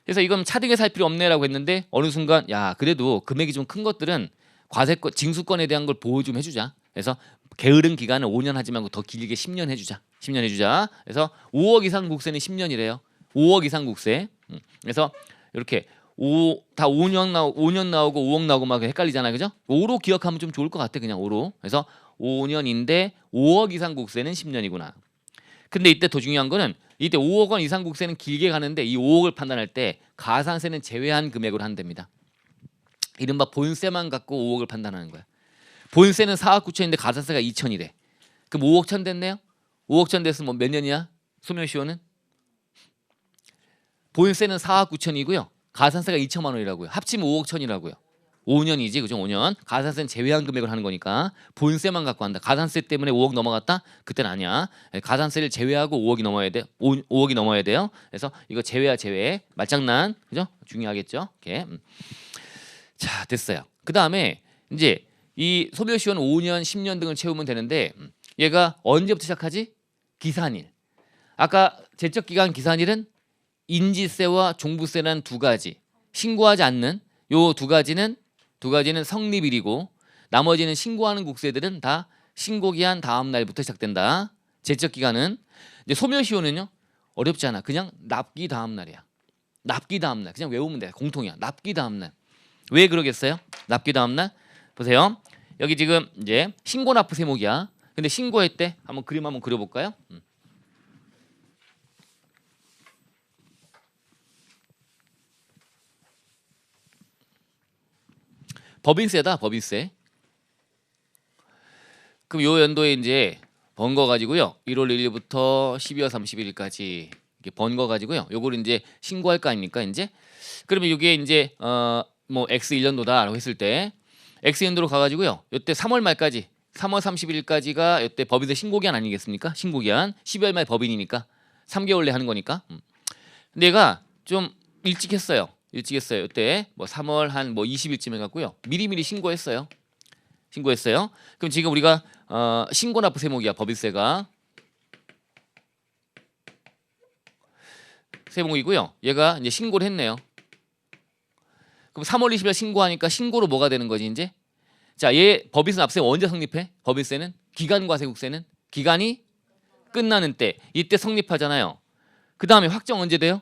그래서 이건 차등에 살 필요 없네라고 했는데 어느 순간 야 그래도 금액이 좀 큰 것들은 과세권 징수권에 대한 걸 보호 좀 해주자. 그래서 게으른 기간을 5년 하지 말고 더 길게 10년 해주자. 10년 해주자. 그래서 5억 이상 국세는 10년이래요. 5억 이상 국세. 그래서 이렇게 5년 나오고 5억 나오고 막 헷갈리잖아요, 그죠? 5로 기억하면 좀 좋을 것 같아, 그냥 5로. 그래서 5년인데 5억 이상 국세는 10년이구나. 근데 이때 더 중요한 거는 이때 5억 원 이상 국세는 길게 가는데 이 5억을 판단할 때 가산세는 제외한 금액으로 한답니다. 이른바 본세만 갖고 5억을 판단하는 거야. 본세는 4억 9천인데 가산세가 2천이래. 그럼 5억 천 됐네요? 5억 천 됐으면 뭐 몇 년이야? 소멸시효는? 본세는 4억 9천이고요. 가산세가 2천만 원이라고요. 합치면 5억 천이라고요. 5년이지, 그죠? 5년. 가산세는 제외한 금액을 하는 거니까 본세만 갖고 한다. 가산세 때문에 5억 넘어갔다? 그때는 아니야. 가산세를 제외하고 5억이 넘어야 돼. 5억이 넘어야 돼요. 그래서 이거 제외야 제외. 말장난, 그죠? 중요하겠죠? 이렇게. 자, 됐어요. 그 다음에 이제 이 소멸시효는 5년, 10년 등을 채우면 되는데 얘가 언제부터 시작하지? 기산일. 아까 제적기간 기산일은 인지세와 종부세라는 두 가지. 신고하지 않는 요 두 가지는 성립일이고 나머지는 신고하는 국세들은 다 신고기한 다음 날부터 시작된다. 제적기간은 이제 소멸시효는요 어렵지 않아. 그냥 납기 다음 날이야. 납기 다음 날. 그냥 외우면 돼. 공통이야. 납기 다음 날. 왜 그러겠어요? 납기 다음 날 보세요. 여기 지금 이제 신고납부 세목이야. 근데 신고했대. 한번 그림 한번 그려볼까요? 법인세다. 법인세. 그럼 요 연도에 이제 번 거 가지고요. 1월 1일부터 12월 31일까지 이렇게 번 거 가지고요. 요거를 이제 신고할 거 아닙니까? 이제 그러면 이게 이제 뭐 X 1년도다라고 했을 때 X 연도로 가가지고요. 요때 3월 말까지 3월 31일까지가 요때 법인세 신고기한 아니겠습니까? 신고기한 12월 말 법인이니까 3개월 내 하는 거니까. 근데 얘가 좀 일찍 했어요. 요때 뭐 3월 한 뭐 20일쯤 해갖고요. 미리미리 신고했어요. 그럼 지금 우리가 신고납부 세목이야. 법인세가 세목이고요. 얘가 이제 신고를 했네요. 그럼 3월 20일 신고하니까 신고로 뭐가 되는 거지 이제? 자, 얘 법인세 납세가 언제 성립해? 법인세는 기간과세국세는 기간이 끝나는 때 이때 성립하잖아요. 그 다음에 확정 언제 돼요?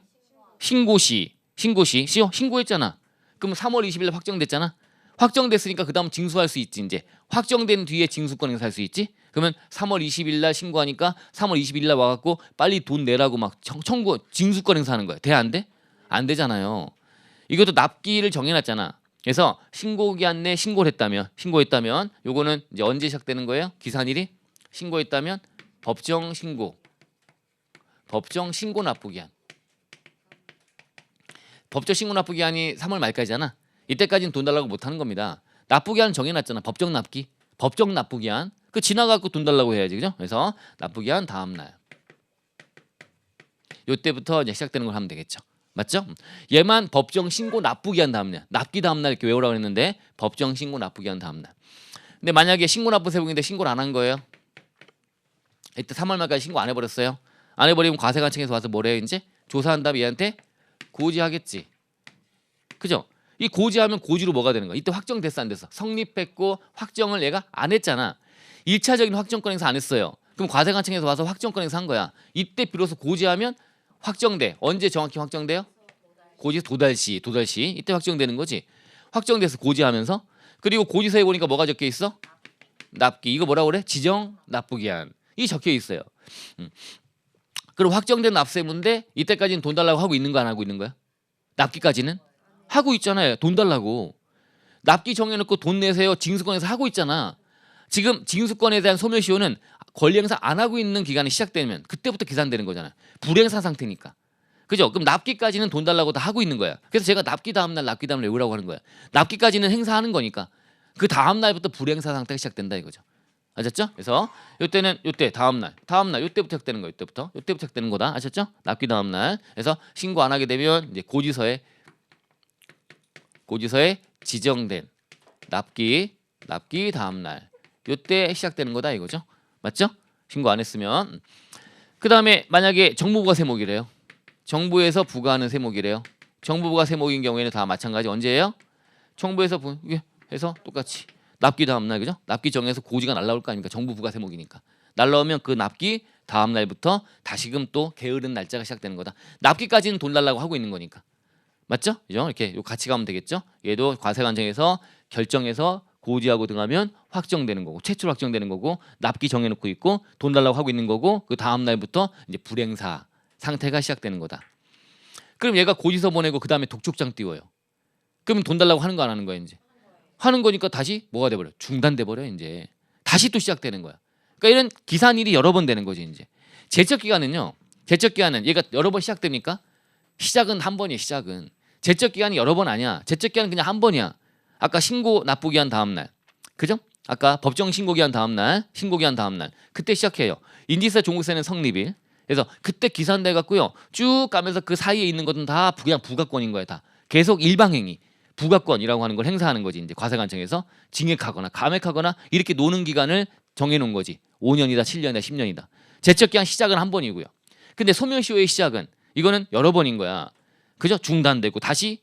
신고시. 신고했잖아. 그럼 3월 20일 확정됐잖아. 확정됐으니까 그 다음 징수할 수 있지. 이제 확정된 뒤에 징수권 행사할 수 있지. 그러면 3월 20일 날 신고하니까 3월 20일 날 와갖고 빨리 돈 내라고 막 청구 징수권 행사하는 거야. 돼 안 돼? 안 되잖아요. 이것도 납기를 정해놨잖아. 그래서 신고기한 내 신고했다면 요거는 이제 언제 시작되는 거예요? 기산일이 신고했다면 법정 신고 납부기한. 법정 신고 납부기한이 3월 말까지잖아. 이때까지는 돈 달라고 못 하는 겁니다. 납부기한 정해놨잖아. 법정 납부기한. 그 지나가고 돈 달라고 해야지, 그죠? 그래서 납부기한 다음 날. 요때부터 이제 시작되는 걸 하면 되겠죠. 맞죠? 얘만 법정 신고 납부기한 다음 날. 납기 다음 날 이렇게 외우라고 했는데 법정 신고 납부기한 다음 날. 근데 만약에 신고 납부 세법인데 신고를 안 한 거예요. 이때 3월 말까지 신고 안 해버렸어요. 안 해버리면 과세관청에서 와서 뭐래요? 이제 조사한 다음에 얘한테 고지하겠지. 그죠? 이 고지하면 고지로 뭐가 되는 거야? 이때 확정됐어 안 됐어? 성립했고 확정을 얘가 안 했잖아. 1차적인 확정권 행사 안 했어요. 그럼 과세관청에서 와서 확정권 행사 한 거야. 이때 비로소 고지하면 확정돼. 언제 정확히 확정돼요? 고지 도달시 이때 확정되는 거지. 확정돼서 고지하면서. 그리고 고지서에 보니까 뭐가 적혀 있어? 납기. 이거 뭐라고 그래? 지정 납부기한. 이 적혀 있어요. 그럼 확정된 납세문인데 이때까지는 돈 달라고 하고 있는 거 안 하고 있는 거야? 납기까지는 하고 있잖아요. 돈 달라고. 납기 정해놓고 돈 내세요. 징수권에서 하고 있잖아. 지금 징수권에 대한 소멸시효는 권리 행사 안 하고 있는 기간이 시작되면 그때부터 계산되는 거잖아. 불행사 상태니까. 그죠? 그럼 납기까지는 돈 달라고 다 하고 있는 거야. 그래서 제가 납기 다음 날 외우라고 하는 거야. 납기까지는 행사하는 거니까 그 다음 날부터 불행사 상태가 시작된다 이거죠. 아셨죠? 그래서 요때 다음 날 요때부터 시작되는 거예요. 요때부터 시작되는 거다. 아셨죠? 납기 다음 날. 그래서 신고 안 하게 되면 이제 고지서에 지정된 납기 다음 날 요때 시작되는 거다 이거죠. 맞죠? 신고 안 했으면. 그다음에 만약에 정부부가 세목이래요. 정부에서 부과하는 세목이래요. 정부부가 세목인 경우에는 다 마찬가지. 언제예요? 정부에서 해서 똑같이 납기 다음 날, 그죠? 납기 정해서 고지가 날라올 거 아닙니까? 정부 부과 세목이니까. 날라오면 그 납기 다음 날부터 다시금 또 게으른 날짜가 시작되는 거다. 납기까지는 돈 달라고 하고 있는 거니까. 맞죠? 그죠? 이렇게 요 같이 가면 되겠죠? 얘도 과세관청에서 결정해서 고지하고 등하면 확정되는 거고, 최초 확정되는 거고, 납기 정해놓고 있고 돈 달라고 하고 있는 거고, 그 다음 날부터 이제 불행사 상태가 시작되는 거다. 그럼 얘가 고지서 보내고 그 다음에 독촉장 띄워요. 그러면 돈 달라고 하는 거 안 하는 거야 이제? 하는 거니까 다시 뭐가 돼버려? 중단돼 버려 이제. 다시 또 시작되는 거야. 그러니까 이런 기산일이 여러 번 되는 거지 이제. 제척기간은요. 제척기간은 얘가 여러 번 시작됩니까? 시작은 한 번이에요. 시작은. 제척기간이 여러 번 아니야. 제척기간은 그냥 한 번이야. 아까 신고 납부기한 다음 날, 그죠? 아까 법정 신고기한 다음 날, 그때 시작해요. 인지세 종부세는 성립일. 그래서 그때 기산돼 갖고요. 쭉 가면서 그 사이에 있는 것은 다 그냥 부가권인 거야 다. 계속 일방행위. 부가권이라고 하는 걸 행사하는 거지. 이제 과세관청에서 징액하거나 감액하거나 이렇게 노는 기간을 정해놓은 거지. 5년이다, 7년이다, 10년이다. 제척기한 시작은 한 번이고요. 근데 소멸시효의 시작은 이거는 여러 번인 거야. 그죠? 중단되고 다시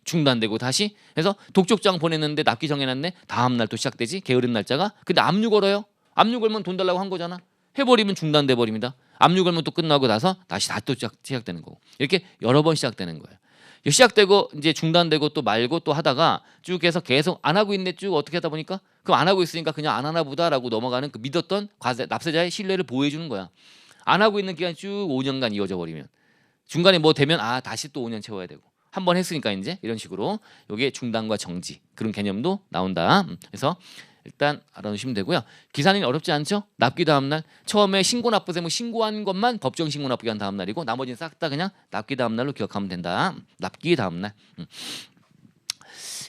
해서 독촉장 보냈는데 납기 정해놨네. 다음 날 또 시작되지. 게으른 날짜가. 근데 압류 걸어요. 압류 걸면 돈 달라고 한 거잖아. 해버리면 중단돼 버립니다. 압류 걸면 또 끝나고 나서 다시 또 시작되는 거고. 이렇게 여러 번 시작되는 거예요. 시작되고 이제 중단되고 또 말고 또 하다가 쭉 해서 계속 안 하고 있네. 쭉 어떻게 하다 보니까 그럼 안 하고 있으니까 그냥 안 하나 보다라고 넘어가는 그 믿었던 납세자의 신뢰를 보호해 주는 거야. 안 하고 있는 기간이 쭉 5년간 이어져 버리면 중간에 뭐 되면 다시 또 5년 채워야 되고 한 번 했으니까 이제 이런 식으로 이게 중단과 정지 그런 개념도 나온다. 그래서 일단 알아두시면 되고요. 기산일이 어렵지 않죠? 납기 다음 날 처음에 신고 납부세무 신고한 것만 법정 신고 납부기한 다음 날이고 나머지는 싹 다 그냥 납기 다음 날로 기억하면 된다. 납기 다음 날.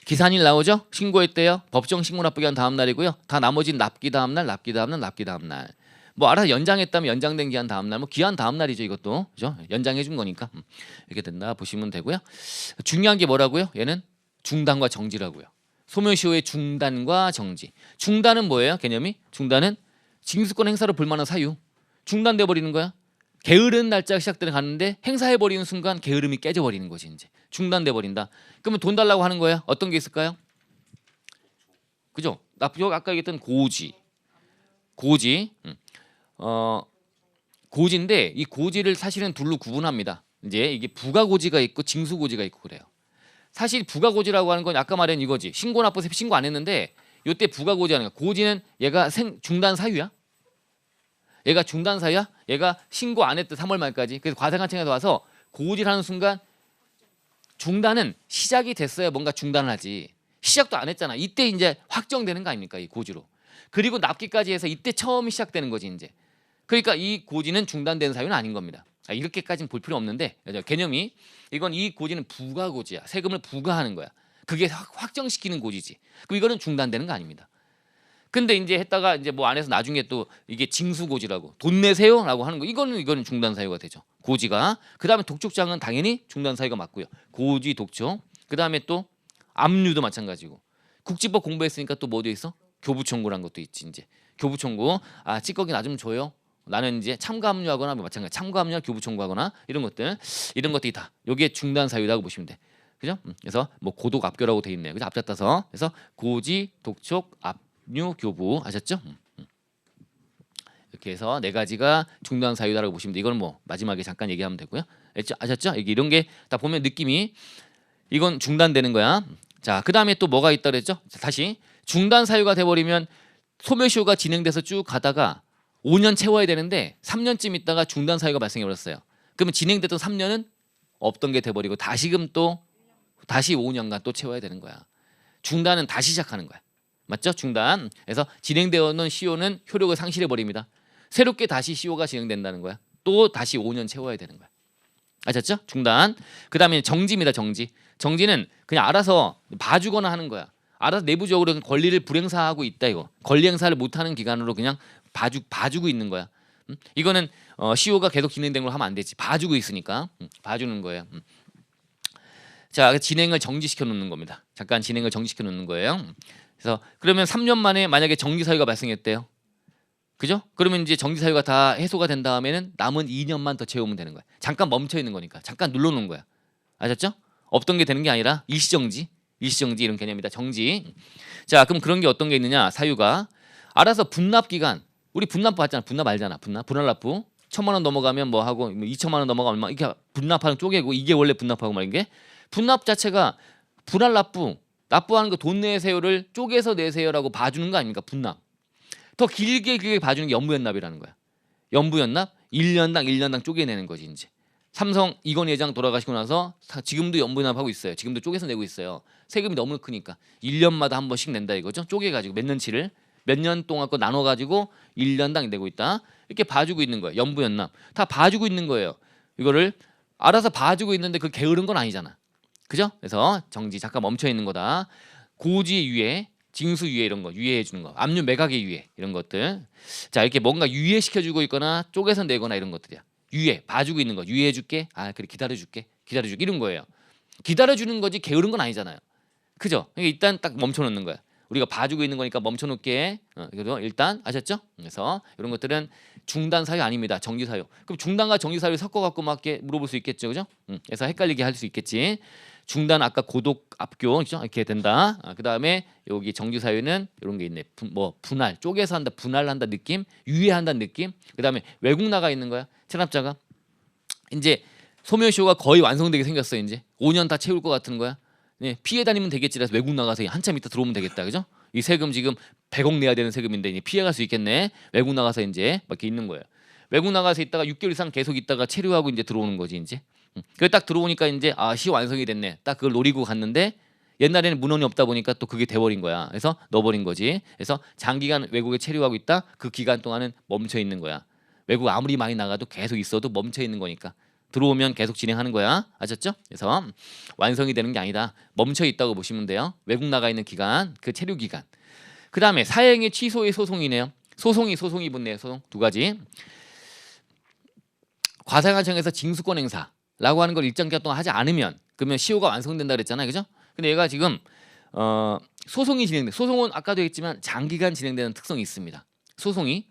기산일 나오죠? 신고했대요. 법정 신고 납부기한 다음 날이고요. 다 나머지는 납기 다음 날. 뭐 알아서 연장했다면 연장된 기한 다음 날, 뭐 기한 다음 날이죠 이것도, 그죠? 연장해 준 거니까 이렇게 된다 보시면 되고요. 중요한 게 뭐라고요? 얘는 중단과 정지라고요. 소멸시효의 중단과 정지. 중단은 뭐예요? 개념이? 중단은 징수권 행사로 불만한 사유. 중단돼 버리는 거야. 게으른 날짜가 시작되는 가는데 행사해 버리는 순간 게으름이 깨져 버리는 거지 이제. 중단돼 버린다. 그러면 돈 달라고 하는 거야. 어떤 게 있을까요? 그죠? 아까 얘기했던 고지. 고지인데 이 고지를 사실은 둘로 구분합니다. 이제 이게 부가고지가 있고 징수고지가 있고 그래요. 사실 부가고지라고 하는 건 아까 말한 이거지. 신고 납부 세입 신고 안 했는데 요때 부가고지하는 거야. 고지는 얘가 중단 사유야. 얘가 중단 사유야. 얘가 신고 안 했대 3월 말까지. 그래서 과세관청에서 와서 고지를 하는 순간 중단은 시작이 됐어야 뭔가 중단을 하지. 시작도 안 했잖아. 이때 이제 확정되는 거 아닙니까? 이 고지로. 그리고 납기까지 해서 이때 처음 시작되는 거지 이제. 그러니까 이 고지는 중단된 사유는 아닌 겁니다. 이렇게까지는 볼 필요 없는데 개념이 이건 이 고지는 부가고지야. 세금을 부과하는 거야. 그게 확정시키는 고지지. 그럼 이거는 중단되는 거 아닙니다. 근데 이제 했다가 이제 뭐 안에서 나중에 또 이게 징수고지라고 돈 내세요라고 하는 거 이거는 중단 사유가 되죠. 고지가. 그다음에 독촉장은 당연히 중단 사유가 맞고요. 고지 독촉. 그다음에 또 압류도 마찬가지고. 국지법 공부했으니까 또 뭐 돼 있어? 교부청구란 것도 있지 이제. 교부청구. 아 찌꺼기 나 좀 줘요. 나는 이제 참가압류하거나 뭐 마찬가지 참가압류 교부청구하거나 이런 것들이 다 여기에 중단 사유라고 보시면 돼. 그죠? 그래서 뭐 고독 압교라고 돼 있네요. 그래서 앞잡다서 그래서 고지 독촉 압류 교부 아셨죠? 이렇게 해서 네 가지가 중단 사유다라고 보시면 돼. 이건 뭐 마지막에 잠깐 얘기하면 되고요. 아셨죠? 이런 게 다 보면 느낌이 이건 중단되는 거야. 자, 그다음에 또 뭐가 있다 그랬죠? 다시 중단 사유가 돼 버리면 소멸시효가 진행돼서 쭉 가다가 5년 채워야 되는데 3년쯤 있다가 중단 사유가 발생해 버렸어요. 그러면 진행됐던 3년은 없던 게 돼 버리고 다시금 또 다시 5년간 또 채워야 되는 거야. 중단은 다시 시작하는 거야. 맞죠? 중단. 그래서 진행되어 있는 시효는 효력을 상실해 버립니다. 새롭게 다시 시효가 진행된다는 거야. 또 다시 5년 채워야 되는 거야. 아셨죠? 중단. 그다음에 정지입니다. 정지. 정지는 그냥 알아서 봐주거나 하는 거야. 알아서 내부적으로 권리를 불행사하고 있다 이거. 권리 행사를 못하는 기간으로 그냥 봐주고 있는 거야. 이거는 시효가 계속 진행된 걸 하면 안 되지. 봐주고 있으니까 봐주는 거예요. 자, 진행을 정지시켜 놓는 겁니다. 잠깐 진행을 정지시켜 놓는 거예요. 그래서 그러면 3년 만에 만약에 정지 사유가 발생했대요. 그죠? 그러면 이제 정지 사유가 다 해소가 된 다음에는 남은 2년만 더 채우면 되는 거야. 잠깐 멈춰 있는 거니까. 잠깐 눌러 놓은 거야. 아셨죠? 없던 게 되는 게 아니라 일시정지 이런 개념이다. 정지. 자, 그럼 그런 게 어떤 게 있느냐? 사유가 알아서 분납 기간. 우리 분납 봤잖아. 분납 알잖아. 분할납부. 1,000만 원 넘어가면 뭐 하고 2,000만 원 넘어가면 얼마 이게 분납하는 쪼개고 이게 원래 분납하고 말인 게 분납 자체가 분할납부 납부하는 거 돈 내세요를 쪼개서 내세요라고 봐주는 거 아닙니까? 분납. 더 길게 봐주는 게 연부연납이라는 거야. 연부연납 1년당 쪼개내는 거지 이제. 삼성 이건 회장 돌아가시고 나서 지금도 연부연납하고 있어요. 지금도 쪼개서 내고 있어요. 세금이 너무 크니까 1년마다 한 번씩 낸다 이거죠. 쪼개가지고 몇 년치를 몇 년 동안 거 나눠가지고 1년당 내고 있다. 이렇게 봐주고 있는 거예요. 연부연납 다 봐주고 있는 거예요. 이거를 알아서 봐주고 있는데 그 게으른 건 아니잖아. 그죠? 그래서 정지 잠깐 멈춰 있는 거다. 고지 유예, 징수 유예 이런 거 유예해 주는 거, 압류 매각의 유예 이런 것들. 자 이렇게 뭔가 유예시켜 주고 있거나 쪼개서 내거나 이런 것들이야. 유예 봐주고 있는 거 유예해 줄게. 아 그래 기다려줄게 이런 거예요. 기다려주는 거지 게으른 건 아니잖아요. 그죠? 그러니까 일단 딱 멈춰 놓는 거야. 우리가 봐주고 있는 거니까 멈춰 놓게. 그래서 일단 아셨죠? 그래서 이런 것들은 중단 사유 아닙니다. 정지 사유. 그럼 중단과 정지 사유 섞어 갖고 막 이렇게 물어볼 수 있겠죠, 그죠? 그래서 헷갈리게 할 수 있겠지. 중단 아까 고독 압교 그죠? 이렇게 된다. 그 다음에 여기 정지 사유는 이런 게 있네. 분할 쪼개서 한다, 분할한다 느낌, 유예한다는 느낌. 그 다음에 외국 나가 있는 거야. 체납자가 이제 소멸시효가 거의 완성되게 생겼어. 이제 5년 다 채울 것 같은 거야. 네, 피해 다니면 되겠지. 그래서 외국 나가서 한참 있다 들어오면 되겠다, 그죠? 이 세금 지금 100억 내야 되는 세금인데 이제 피해갈 수 있겠네. 외국 나가서 이제 막 이렇게 있는 거예요. 외국 나가서 있다가 6개월 이상 계속 있다가 체류하고 이제 들어오는 거지 이제. 그래 딱 들어오니까 이제 아 시 완성이 됐네. 딱 그걸 노리고 갔는데 옛날에는 문헌이 없다 보니까 또 그게 돼버린 거야. 그래서 넣어버린 거지. 그래서 장기간 외국에 체류하고 있다. 그 기간 동안은 멈춰 있는 거야. 외국 아무리 많이 나가도 계속 있어도 멈춰 있는 거니까. 들어오면 계속 진행하는 거야. 아셨죠? 그래서 완성이 되는 게 아니다. 멈춰 있다고 보시면 돼요. 외국 나가 있는 기간, 그 체류 기간. 그 다음에 사행의 취소의 소송이네요. 소송이 붙네요. 소송 두 가지. 과세관청에서 징수권 행사라고 하는 걸 일정 기간 동안 하지 않으면 그러면 시효가 완성된다 그랬잖아요. 그죠? 근데 얘가 지금 소송이 진행돼. 소송은 아까도 했지만 장기간 진행되는 특성이 있습니다. 소송이.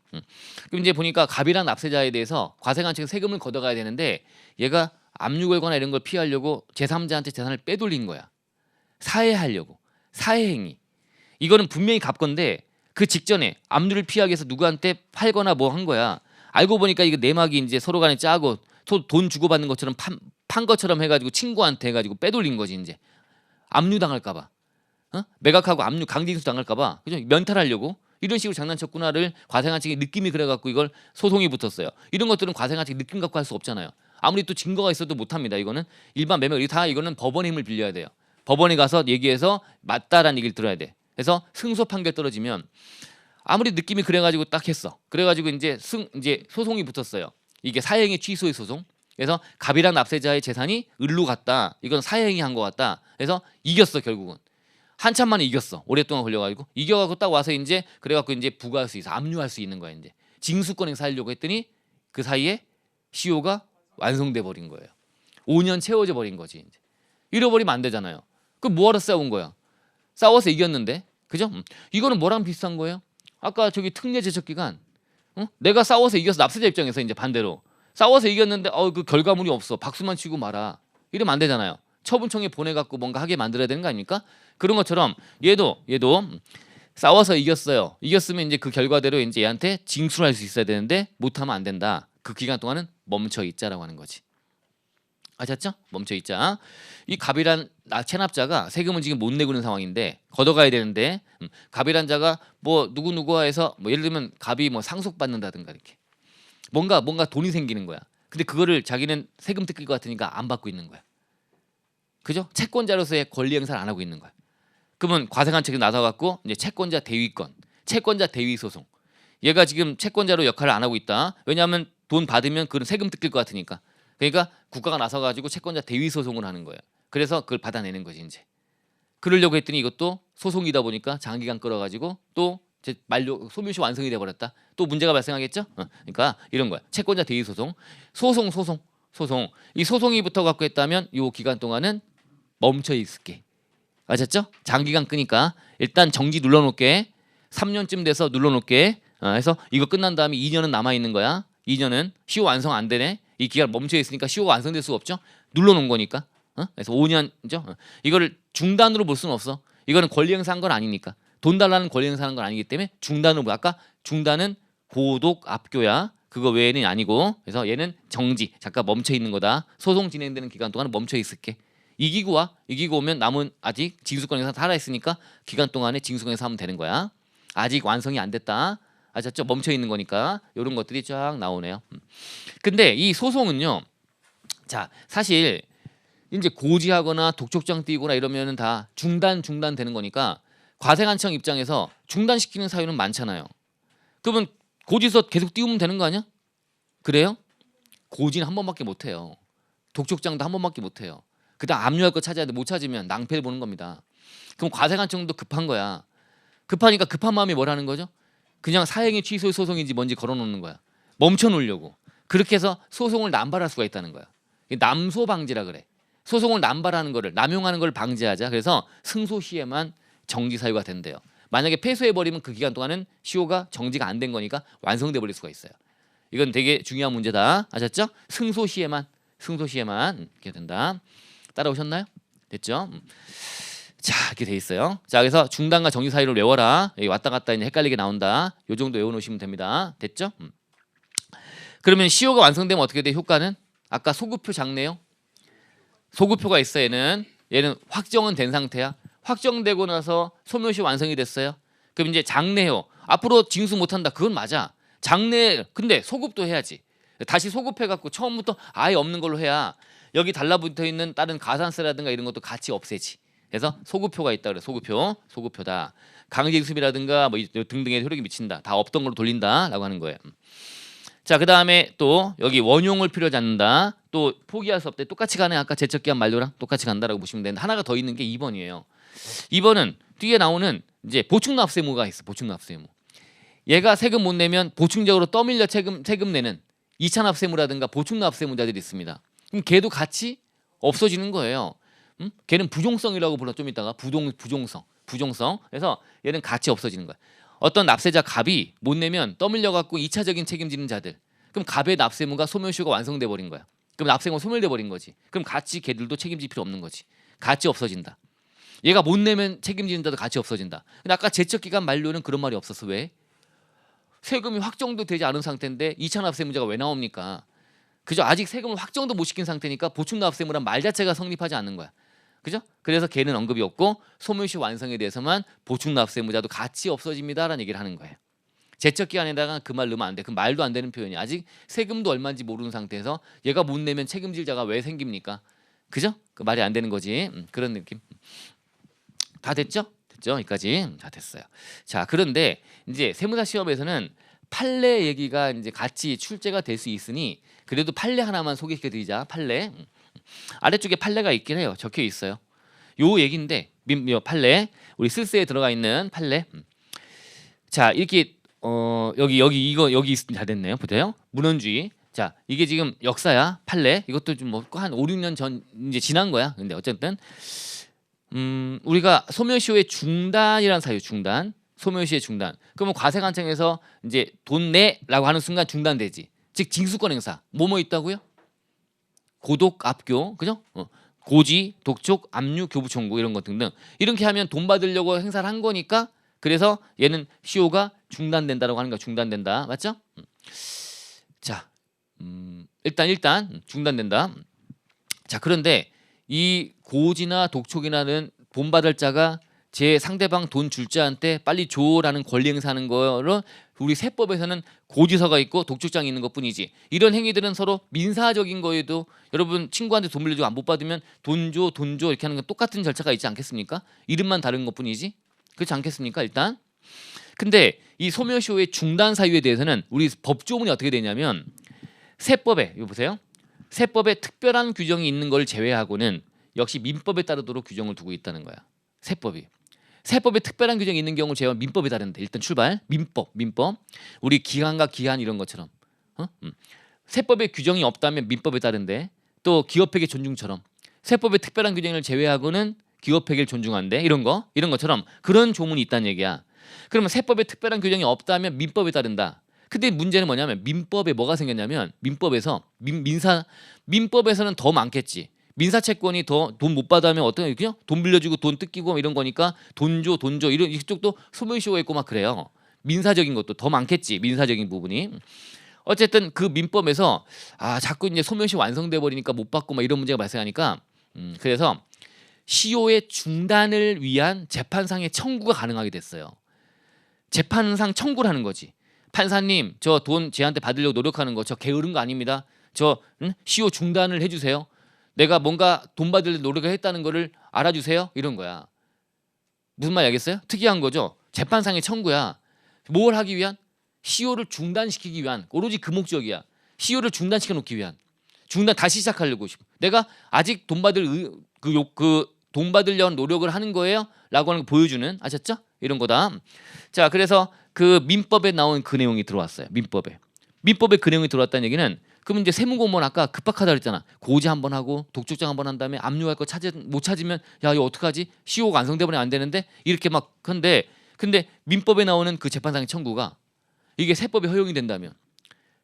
그럼 이제 보니까 갑이랑 납세자에 대해서 과세관청에서 세금을 걷어가야 되는데 얘가 압류 걸거나 이런 걸 피하려고 제3자한테 재산을 빼돌린 거야. 사해하려고. 사해행위. 이거는 분명히 갑 건데 그 직전에 압류를 피하기 위해서 누구한테 팔거나 뭐 한 거야. 알고 보니까 이거 내막이 이제 서로 간에 짜고 돈 주고받는 것처럼 판 것처럼 해가지고 친구한테 해가지고 빼돌린 거지 이제. 압류 당할까봐. 매각하고 압류 강제징수 당할까봐. 그죠? 면탈하려고. 이런 식으로 장난쳤구나를 과세관청이 느낌이 그래갖고 이걸 소송이 붙었어요. 이런 것들은 과세관청이 느낌 갖고 할 수 없잖아요. 아무리 또 증거가 있어도 못합니다. 이거는 일반 매매 다 이거는 법원의 힘을 빌려야 돼요. 법원에 가서 얘기해서 맞다라는 얘기를 들어야 돼. 그래서 승소 판결 떨어지면 아무리 느낌이 그래가지고 딱 했어. 그래가지고 이제 소송이 붙었어요. 이게 사행위 취소의 소송. 그래서 갑이랑 납세자의 재산이 을로 갔다. 이건 사행위 한 것 같다. 그래서 이겼어 결국은. 한참 만에 이겼어. 오랫동안 걸려가지고 이겨가지고 딱 와서 이제 그래갖고 이제 부과할 수 있어. 압류할 수 있는 거야 이제. 징수권 행사하려고 했더니 그 사이에 시효가 완성돼 버린 거예요. 5년 채워져 버린 거지 이제. 잃어버리면 안 되잖아요. 그럼 뭐하러 싸운 거야? 싸워서 이겼는데, 그죠? 이거는 뭐랑 비슷한 거예요? 아까 저기 특례 제척 기간, 내가 싸워서 이겨서 납세자 입장에서 이제 반대로 싸워서 이겼는데 그 결과물이 없어. 박수만 치고 말아. 이러면 안 되잖아요. 처분청에 보내갖고 뭔가 하게 만들어야 되는 거 아닙니까? 그런 것처럼 얘도 싸워서 이겼어요. 이겼으면 이제 그 결과대로 이제 얘한테 징수를 할 수 있어야 되는데 못하면 안 된다. 그 기간 동안은 멈춰 있자라고 하는 거지. 아셨죠? 멈춰 있자. 이 갑이란 체납자가 세금을 지금 못 내고 있는 상황인데 걷어가야 되는데 갑이란 자가 뭐 누구누구와 해서 뭐 예를 들면 갑이 뭐 상속받는다든가 이렇게 뭔가 돈이 생기는 거야. 근데 그거를 자기는 세금 뜯길 것 같으니까 안 받고 있는 거야. 그죠? 채권자로서의 권리 행사를 안 하고 있는 거야. 그러면 과세관청이 나서갖고 이제 채권자 대위권, 채권자 대위 소송. 얘가 지금 채권자로 역할을 안 하고 있다. 왜냐하면 돈 받으면 그런 세금 뜯길 것 같으니까. 그러니까 국가가 나서가지고 채권자 대위 소송을 하는 거예요. 그래서 그걸 받아내는 거지 이제. 그러려고 했더니 이것도 소송이다 보니까 장기간 끌어가지고 또 만료 소멸시 완성이 돼버렸다. 또 문제가 발생하겠죠. 그러니까 이런 거야. 채권자 대위 소송, 소송. 이 소송이 붙어갖고 했다면 이 기간 동안은 멈춰 있을게. 아셨죠? 장기간 끄니까 일단 정지 눌러놓게. 3년쯤 돼서 눌러놓게. 해서 이거 끝난 다음에 2년은 남아 있는 거야. 2년은 시효 완성 안 되네. 이 기간 멈춰 있으니까 시효가 완성될 수가 없죠. 눌러놓은 거니까. 그래서 5년이죠. 이거를 중단으로 볼 수는 없어. 이거는 권리 행사한 건 아니니까. 돈 달라는 권리 행사한 건 아니기 때문에 중단으로 뭐 아까 중단은 고독 압교야. 그거 외에는 아니고. 그래서 얘는 정지. 잠깐 멈춰 있는 거다. 소송 진행되는 기간 동안 멈춰 있을게. 이기고 오면 남은 아직 징수권 행사 살아 있으니까 기간 동안에 징수권 행사 하면 되는 거야. 아직 완성이 안 됐다. 아셨죠? 멈춰 있는 거니까 이런 것들이 쫙 나오네요. 근데 이 소송은요. 자, 사실 이제 고지하거나 독촉장 띄거나 이러면은 다 중단 되는 거니까 과세관청 입장에서 중단시키는 사유는 많잖아요. 그러면 고지서 계속 띄우면 되는 거 아니야? 그래요? 고지는 한 번밖에 못 해요. 독촉장도 한 번밖에 못 해요. 그다음 압류할 거 찾아야 돼. 못 찾으면 낭패를 보는 겁니다. 그럼 과세관청도 급한 거야. 급하니까 급한 마음이 뭐라는 거죠? 그냥 사행위 취소 소송인지 뭔지 걸어놓는 거야. 멈춰 놓으려고. 그렇게 해서 소송을 남발할 수가 있다는 거야. 남소 방지라 그래. 소송을 남발하는 거를 남용하는 걸 방지하자. 그래서 승소 시에만 정지 사유가 된대요. 만약에 패소해 버리면 그 기간 동안은 시효가 정지가 안 된 거니까 완성돼 버릴 수가 있어요. 이건 되게 중요한 문제다. 아셨죠? 승소 시에만 이렇게 된다. 따라오셨나요? 됐죠? 자, 이렇게 돼 있어요. 자, 그래서 중단과 정지 사유를 외워라. 여기 왔다 갔다 이제 헷갈리게 나온다. 요 정도 외워놓으시면 됩니다. 됐죠? 그러면 시효가 완성되면 어떻게 돼? 효과는 아까 소급표 작네요. 소급표가 있어. 얘는 확정은 된 상태야. 확정되고 나서 소멸시 완성이 됐어요. 그럼 이제 장래요. 앞으로 징수 못한다. 그건 맞아. 장래 근데 소급도 해야지. 다시 소급해갖고 처음부터 아예 없는 걸로 해야 여기 달라붙어 있는 다른 가산세라든가 이런 것도 같이 없애지. 그래서 소급표가 있다 그래. 소급표다. 강제징수비라든가 뭐 등등의 효력이 미친다. 다 없던 걸로 돌린다라고 하는 거예요. 자, 그 다음에 또 여기 원용을 필요하지 않는다. 또 포기할 수 없대. 똑같이 가네. 아까 제척기한 만료랑 똑같이 간다라고 보시면 되는데 하나가 더 있는 게 2번이에요. 2번은 뒤에 나오는 이제 보충납세무가 있어. 보충납세무. 얘가 세금 못 내면 보충적으로 떠밀려 세금 내는 2차 납세무라든가 보충납세무자들이 있습니다. 그럼 걔도 같이 없어지는 거예요. 걔는 부종성이라고 불러. 좀 이따가 부종성. 그래서 얘는 같이 없어지는 거야. 어떤 납세자 갑이 못 내면 떠밀려 갖고 2차적인 책임지는 자들. 그럼 갑의 납세무가 소멸시효가 완성돼 버린 거야. 그럼 납세무가 소멸돼 버린 거지. 그럼 같이 걔들도 책임질 필요 없는 거지. 같이 없어진다. 얘가 못 내면 책임지는 자도 같이 없어진다. 근데 아까 제척기간 만료는 그런 말이 없었어. 왜? 세금이 확정도 되지 않은 상태인데 2차 납세무자가 왜 나옵니까? 그죠? 아직 세금을 확정도 못 시킨 상태니까 보충납세무란 말 자체가 성립하지 않는 거야. 그죠? 그래서 걔는 언급이 없고 소멸시 완성에 대해서만 보충납세무자도 같이 없어집니다라는 얘기를 하는 거예요. 제적 기간에다가 그 말 넣으면 안 돼. 그 말도 안 되는 표현이 아직 세금도 얼마인지 모르는 상태에서 얘가 못 내면 책임질 자가 왜 생깁니까? 그죠? 그 말이 안 되는 거지. 그런 느낌. 다 됐죠? 됐죠? 여기까지 다 됐어요. 자, 그런데 이제 세무사 시험에서는 판례 얘기가 이제 같이 출제가 될 수 있으니 그래도 판례 하나만 소개시켜드리자. 판례. 아래쪽에 판례가 있긴 해요. 적혀 있어요. 요 얘기인데 판례 우리 쓸새에 들어가 있는 판례. 자, 이렇게 여기 이거 여기 잘 됐네요. 보세요. 문헌주의. 자, 이게 지금 역사야. 판례. 이것도 좀 뭐 한 5, 6년 전 이제 지난 거야. 근데 어쨌든 우리가 소멸시효의 중단이라는 사유 중단. 소멸시효의 중단. 그러면 과세관청에서 이제 돈 내라고 하는 순간 중단되지. 즉 징수권 행사. 뭐뭐 있다고요? 고독, 압교, 그죠? 고지, 독촉, 압류, 교부 청구 이런 것 등등 이렇게 하면 돈 받으려고 행사를 한 거니까 그래서 얘는 시효가 중단된다라고 하는 거야. 중단된다, 맞죠? 자, 일단 중단된다. 자, 그런데 이 고지나 독촉이나는 돈 받을 자가 제 상대방 돈 줄 자한테 빨리 줘라는 권리 행사하는 거를 우리 세법에서는 고지서가 있고 독촉장이 있는 것뿐이지 이런 행위들은 서로 민사적인 거에도 여러분 친구한테 돈 빌려주고 안 못 받으면 돈 줘 이렇게 하는 건 똑같은 절차가 있지 않겠습니까? 이름만 다른 것뿐이지 그렇지 않겠습니까? 일단 근데 이 소멸시효의 중단 사유에 대해서는 우리 법조문이 어떻게 되냐면 세법에 이거 보세요. 세법에 특별한 규정이 있는 걸 제외하고는 역시 민법에 따르도록 규정을 두고 있다는 거야. 세법에 특별한 규정이 있는 경우를 제외하면 민법에 따른데 일단 출발 민법 우리 기간과 기한 이런 것처럼 세법에 규정이 없다면 민법에 따른데 또 기업회계 존중처럼 세법에 특별한 규정을 제외하고는 기업회계를 존중한대 이런 것처럼 그런 조문이 있다는 얘기야. 그러면 세법에 특별한 규정이 없다면 민법에 따른다. 근데 문제는 뭐냐면 민법에 뭐가 생겼냐면 민법에서는 더 많겠지. 민사채권이 더 돈 못 받으면 어떤 그냥 돈 빌려주고 돈 뜯기고 이런 거니까 돈 줘 이런 이쪽도 소멸시효가 있고 막 그래요. 민사적인 것도 더 많겠지. 민사적인 부분이 어쨌든 그 민법에서 자꾸 이제 소멸시 완성돼 버리니까 못 받고 막 이런 문제가 발생하니까 그래서 시효의 중단을 위한 재판상의 청구가 가능하게 됐어요. 재판상 청구를 하는 거지. 판사님 저 돈 쟤한테 받으려고 노력하는 거 저 게으른 거 아닙니다. 저 시효 중단을 해주세요. 내가 뭔가 돈 받으려고 노력을 했다는 거를 알아주세요. 이런 거야. 무슨 말 알겠어요? 특이한 거죠. 재판상의 청구야. 뭘 하기 위한? 시효를 중단시키기 위한 오로지 그 목적이야. 시효를 중단시켜 놓기 위한 중단 다시 시작하려고 내가 아직 돈 받을 돈 받으려는 노력을 하는 거예요라고 하는 거 보여주는 아셨죠? 이런 거다. 자, 그래서 그 민법에 나온 그 내용이 들어왔어요. 민법에 그 내용이 들어왔다는 얘기는 그럼 이제 세무공무원 아까 급박하다 그랬잖아. 고지 한번 하고 독촉장 한번 한 다음에 압류할 거 못 찾으면 야 이거 어떡하지? 시효가 완성돼 버리면 안 되는데 이렇게 막 근데 민법에 나오는 그 재판상의 청구가 이게 세법에 허용이 된다면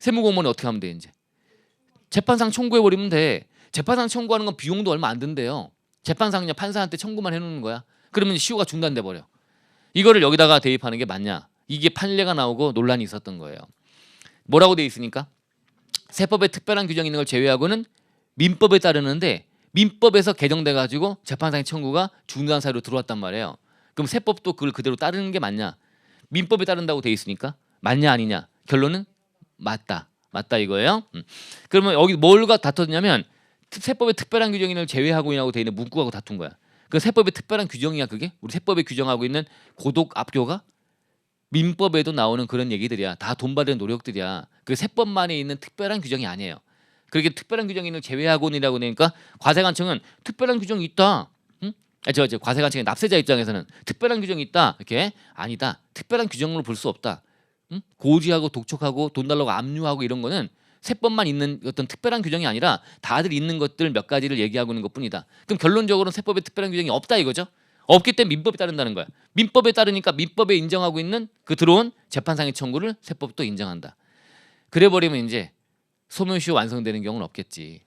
세무공무원이 어떻게 하면 돼 이제 재판상 청구해 버리면 돼. 재판상 청구하는 건 비용도 얼마 안 든대요. 재판상이냐 판사한테 청구만 해놓는 거야. 그러면 시효가 중단돼 버려. 이거를 여기다가 대입하는 게 맞냐? 이게 판례가 나오고 논란이 있었던 거예요. 뭐라고 돼 있으니까 세법에 특별한 규정이 있는 걸 제외하고는 민법에 따르는데 민법에서 개정돼 가지고 재판상의 청구가 중단 사유로 들어왔단 말이에요. 그럼 세법도 그걸 그대로 따르는 게 맞냐? 민법에 따른다고 돼 있으니까 맞냐 아니냐? 결론은 맞다 이거예요. 그러면 여기 뭘가 다퉜냐면 세법의 특별한 규정을 제외하고이라고 돼 있는 문구하고 다툰 거야. 그 세법의 특별한 규정이야 그게? 우리 세법에 규정하고 있는 고독 압교가 민법에도 나오는 그런 얘기들이야. 다 돈 받는 노력들이야. 그 세법만에 있는 특별한 규정이 아니에요. 그렇게 특별한 규정이 있는 제외하고이라고 되니까 과세관청은 특별한 규정이 있다. 과세관청의 납세자 입장에서는 특별한 규정이 있다. 이렇게 아니다. 특별한 규정으로 볼 수 없다. 고지하고 독촉하고 돈 달라고 압류하고 이런 거는 세법만 있는 어떤 특별한 규정이 아니라 다들 있는 것들 몇 가지를 얘기하고 있는 것뿐이다. 그럼 결론적으로는 세법에 특별한 규정이 없다 이거죠. 없기 때문에 민법에 따른다는 거야. 민법에 따르니까 민법에 인정하고 있는 그 들어온 재판상의 청구를 세법도 인정한다. 그래 버리면 이제 소멸시효 완성되는 경우는 없겠지.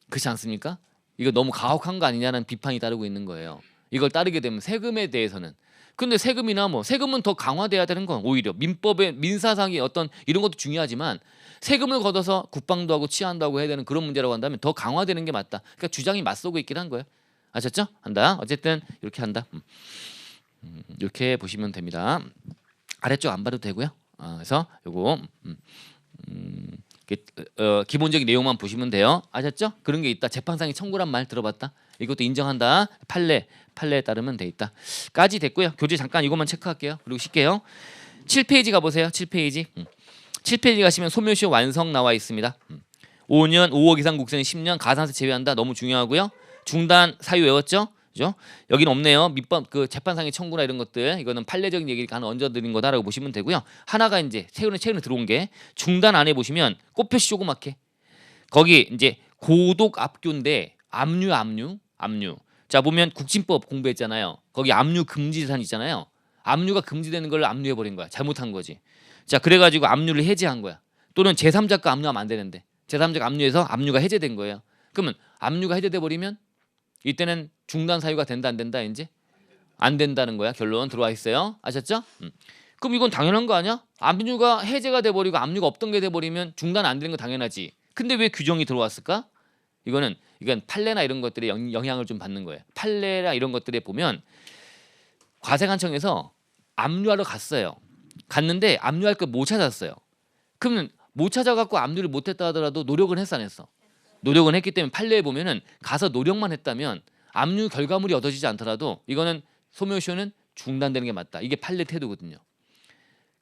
그렇지 않습니까? 이거 너무 가혹한 거 아니냐는 비판이 따르고 있는 거예요. 이걸 따르게 되면 세금에 대해서는 근데 세금이나 뭐 세금은 더 강화돼야 되는 건 오히려 민법의 민사상의 어떤 이런 것도 중요하지만 세금을 걷어서 국방도 하고 치안도 하고 해야 되는 그런 문제라고 한다면 더 강화되는 게 맞다. 그러니까 주장이 맞서고 있긴 한 거예요. 아셨죠? 한다. 어쨌든 이렇게 한다. 이렇게 보시면 됩니다. 아래쪽 안 봐도 되고요. 그래서 요거 기본적인 내용만 보시면 돼요. 아셨죠? 그런 게 있다. 재판상의 청구란 말 들어봤다. 이것도 인정한다. 판례에 따르면 돼 있다. 까지 됐고요. 교재 잠깐 이것만 체크할게요. 그리고 쉴게요. 7페이지 가보세요. 7페이지. 7페이지 가시면 소멸시효 완성 나와 있습니다. 5년 5억 이상 국세는 10년 가산세 제외한다. 너무 중요하고요. 중단 사유 외웠죠? 그죠? 여기는 없네요. 민법 그 재판상의 청구나 이런 것들 이거는 판례적인 얘기를 하나 얹어드린 거다라고 보시면 되고요. 하나가 이제 최근에 들어온 게 중단 안에 보시면 꽃표시 조그맣게 거기 이제 고독 압류인데 압류. 자 보면 국진법 공부했잖아요. 거기 압류 금지 재산 있잖아요. 압류가 금지되는 걸 압류해 버린 거야. 잘못한 거지. 자 그래가지고 압류를 해제한 거야. 또는 제3자가 압류하면 안 되는데 제3자가 압류해서 압류가 해제된 거예요. 그러면 압류가 해제돼 버리면 이때는 중단 사유가 된다 안 된다 이제 안 된다는 거야. 결론 들어와 있어요. 아셨죠? 그럼 이건 당연한 거 아니야? 압류가 해제가 돼 버리고 압류가 없던 게 돼 버리면 중단 안 되는 거 당연하지. 근데 왜 규정이 들어왔을까? 이건 판례나 이런 것들에 영향을 좀 받는 거예요. 판례나 이런 것들에 보면 과세관청에서 압류하러 갔는데 압류할 걸 못 찾았어요. 그러면 못 찾아갖고 압류를 못했다 하더라도 노력은 했어 안 했어? 노력은 했기 때문에 판례에 보면은 가서 노력만 했다면 압류 결과물이 얻어지지 않더라도 이거는 소멸시효는 중단되는 게 맞다. 이게 판례 태도거든요.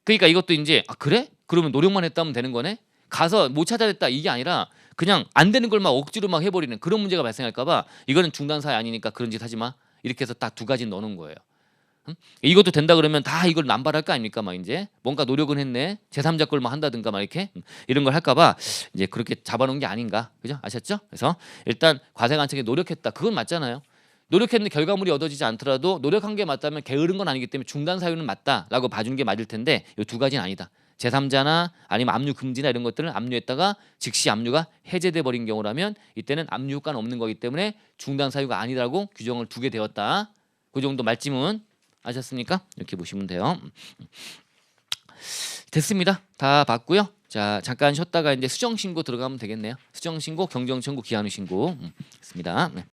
그러니까 이것도 이제 그래? 그러면 노력만 했다면 되는 거네? 가서 못 찾아냈다 이게 아니라 그냥 안 되는 걸 막 억지로 막 해버리는 그런 문제가 발생할까봐 이거는 중단 사유 아니니까 그런 짓 하지 마. 이렇게 해서 딱 두 가지 넣는 거예요. 이것도 된다 그러면 다 이걸 남발할 거 아닙니까? 막 이제 뭔가 노력은 했네. 제3자 걸만 한다든가 막 이렇게 이런 걸 할까봐 이제 그렇게 잡아놓은 게 아닌가, 그죠? 아셨죠? 그래서 일단 과세관청에 노력했다. 그건 맞잖아요. 노력했는데 결과물이 얻어지지 않더라도 노력한 게 맞다면 게으른 건 아니기 때문에 중단 사유는 맞다라고 봐주는 게 맞을 텐데 이 두 가지는 아니다. 제3자나 아니면 압류 금지나 이런 것들은 압류했다가 즉시 압류가 해제돼 버린 경우라면 이때는 압류 효과는 없는 거기 때문에 중단 사유가 아니라고 규정을 두게 되었다. 그 정도 말씀은 아셨습니까? 이렇게 보시면 돼요. 됐습니다. 다 봤고요. 자 잠깐 쉬었다가 이제 수정 신고 들어가면 되겠네요. 수정 신고, 경정 청구, 기한 후 신고. 됐습니다. 네.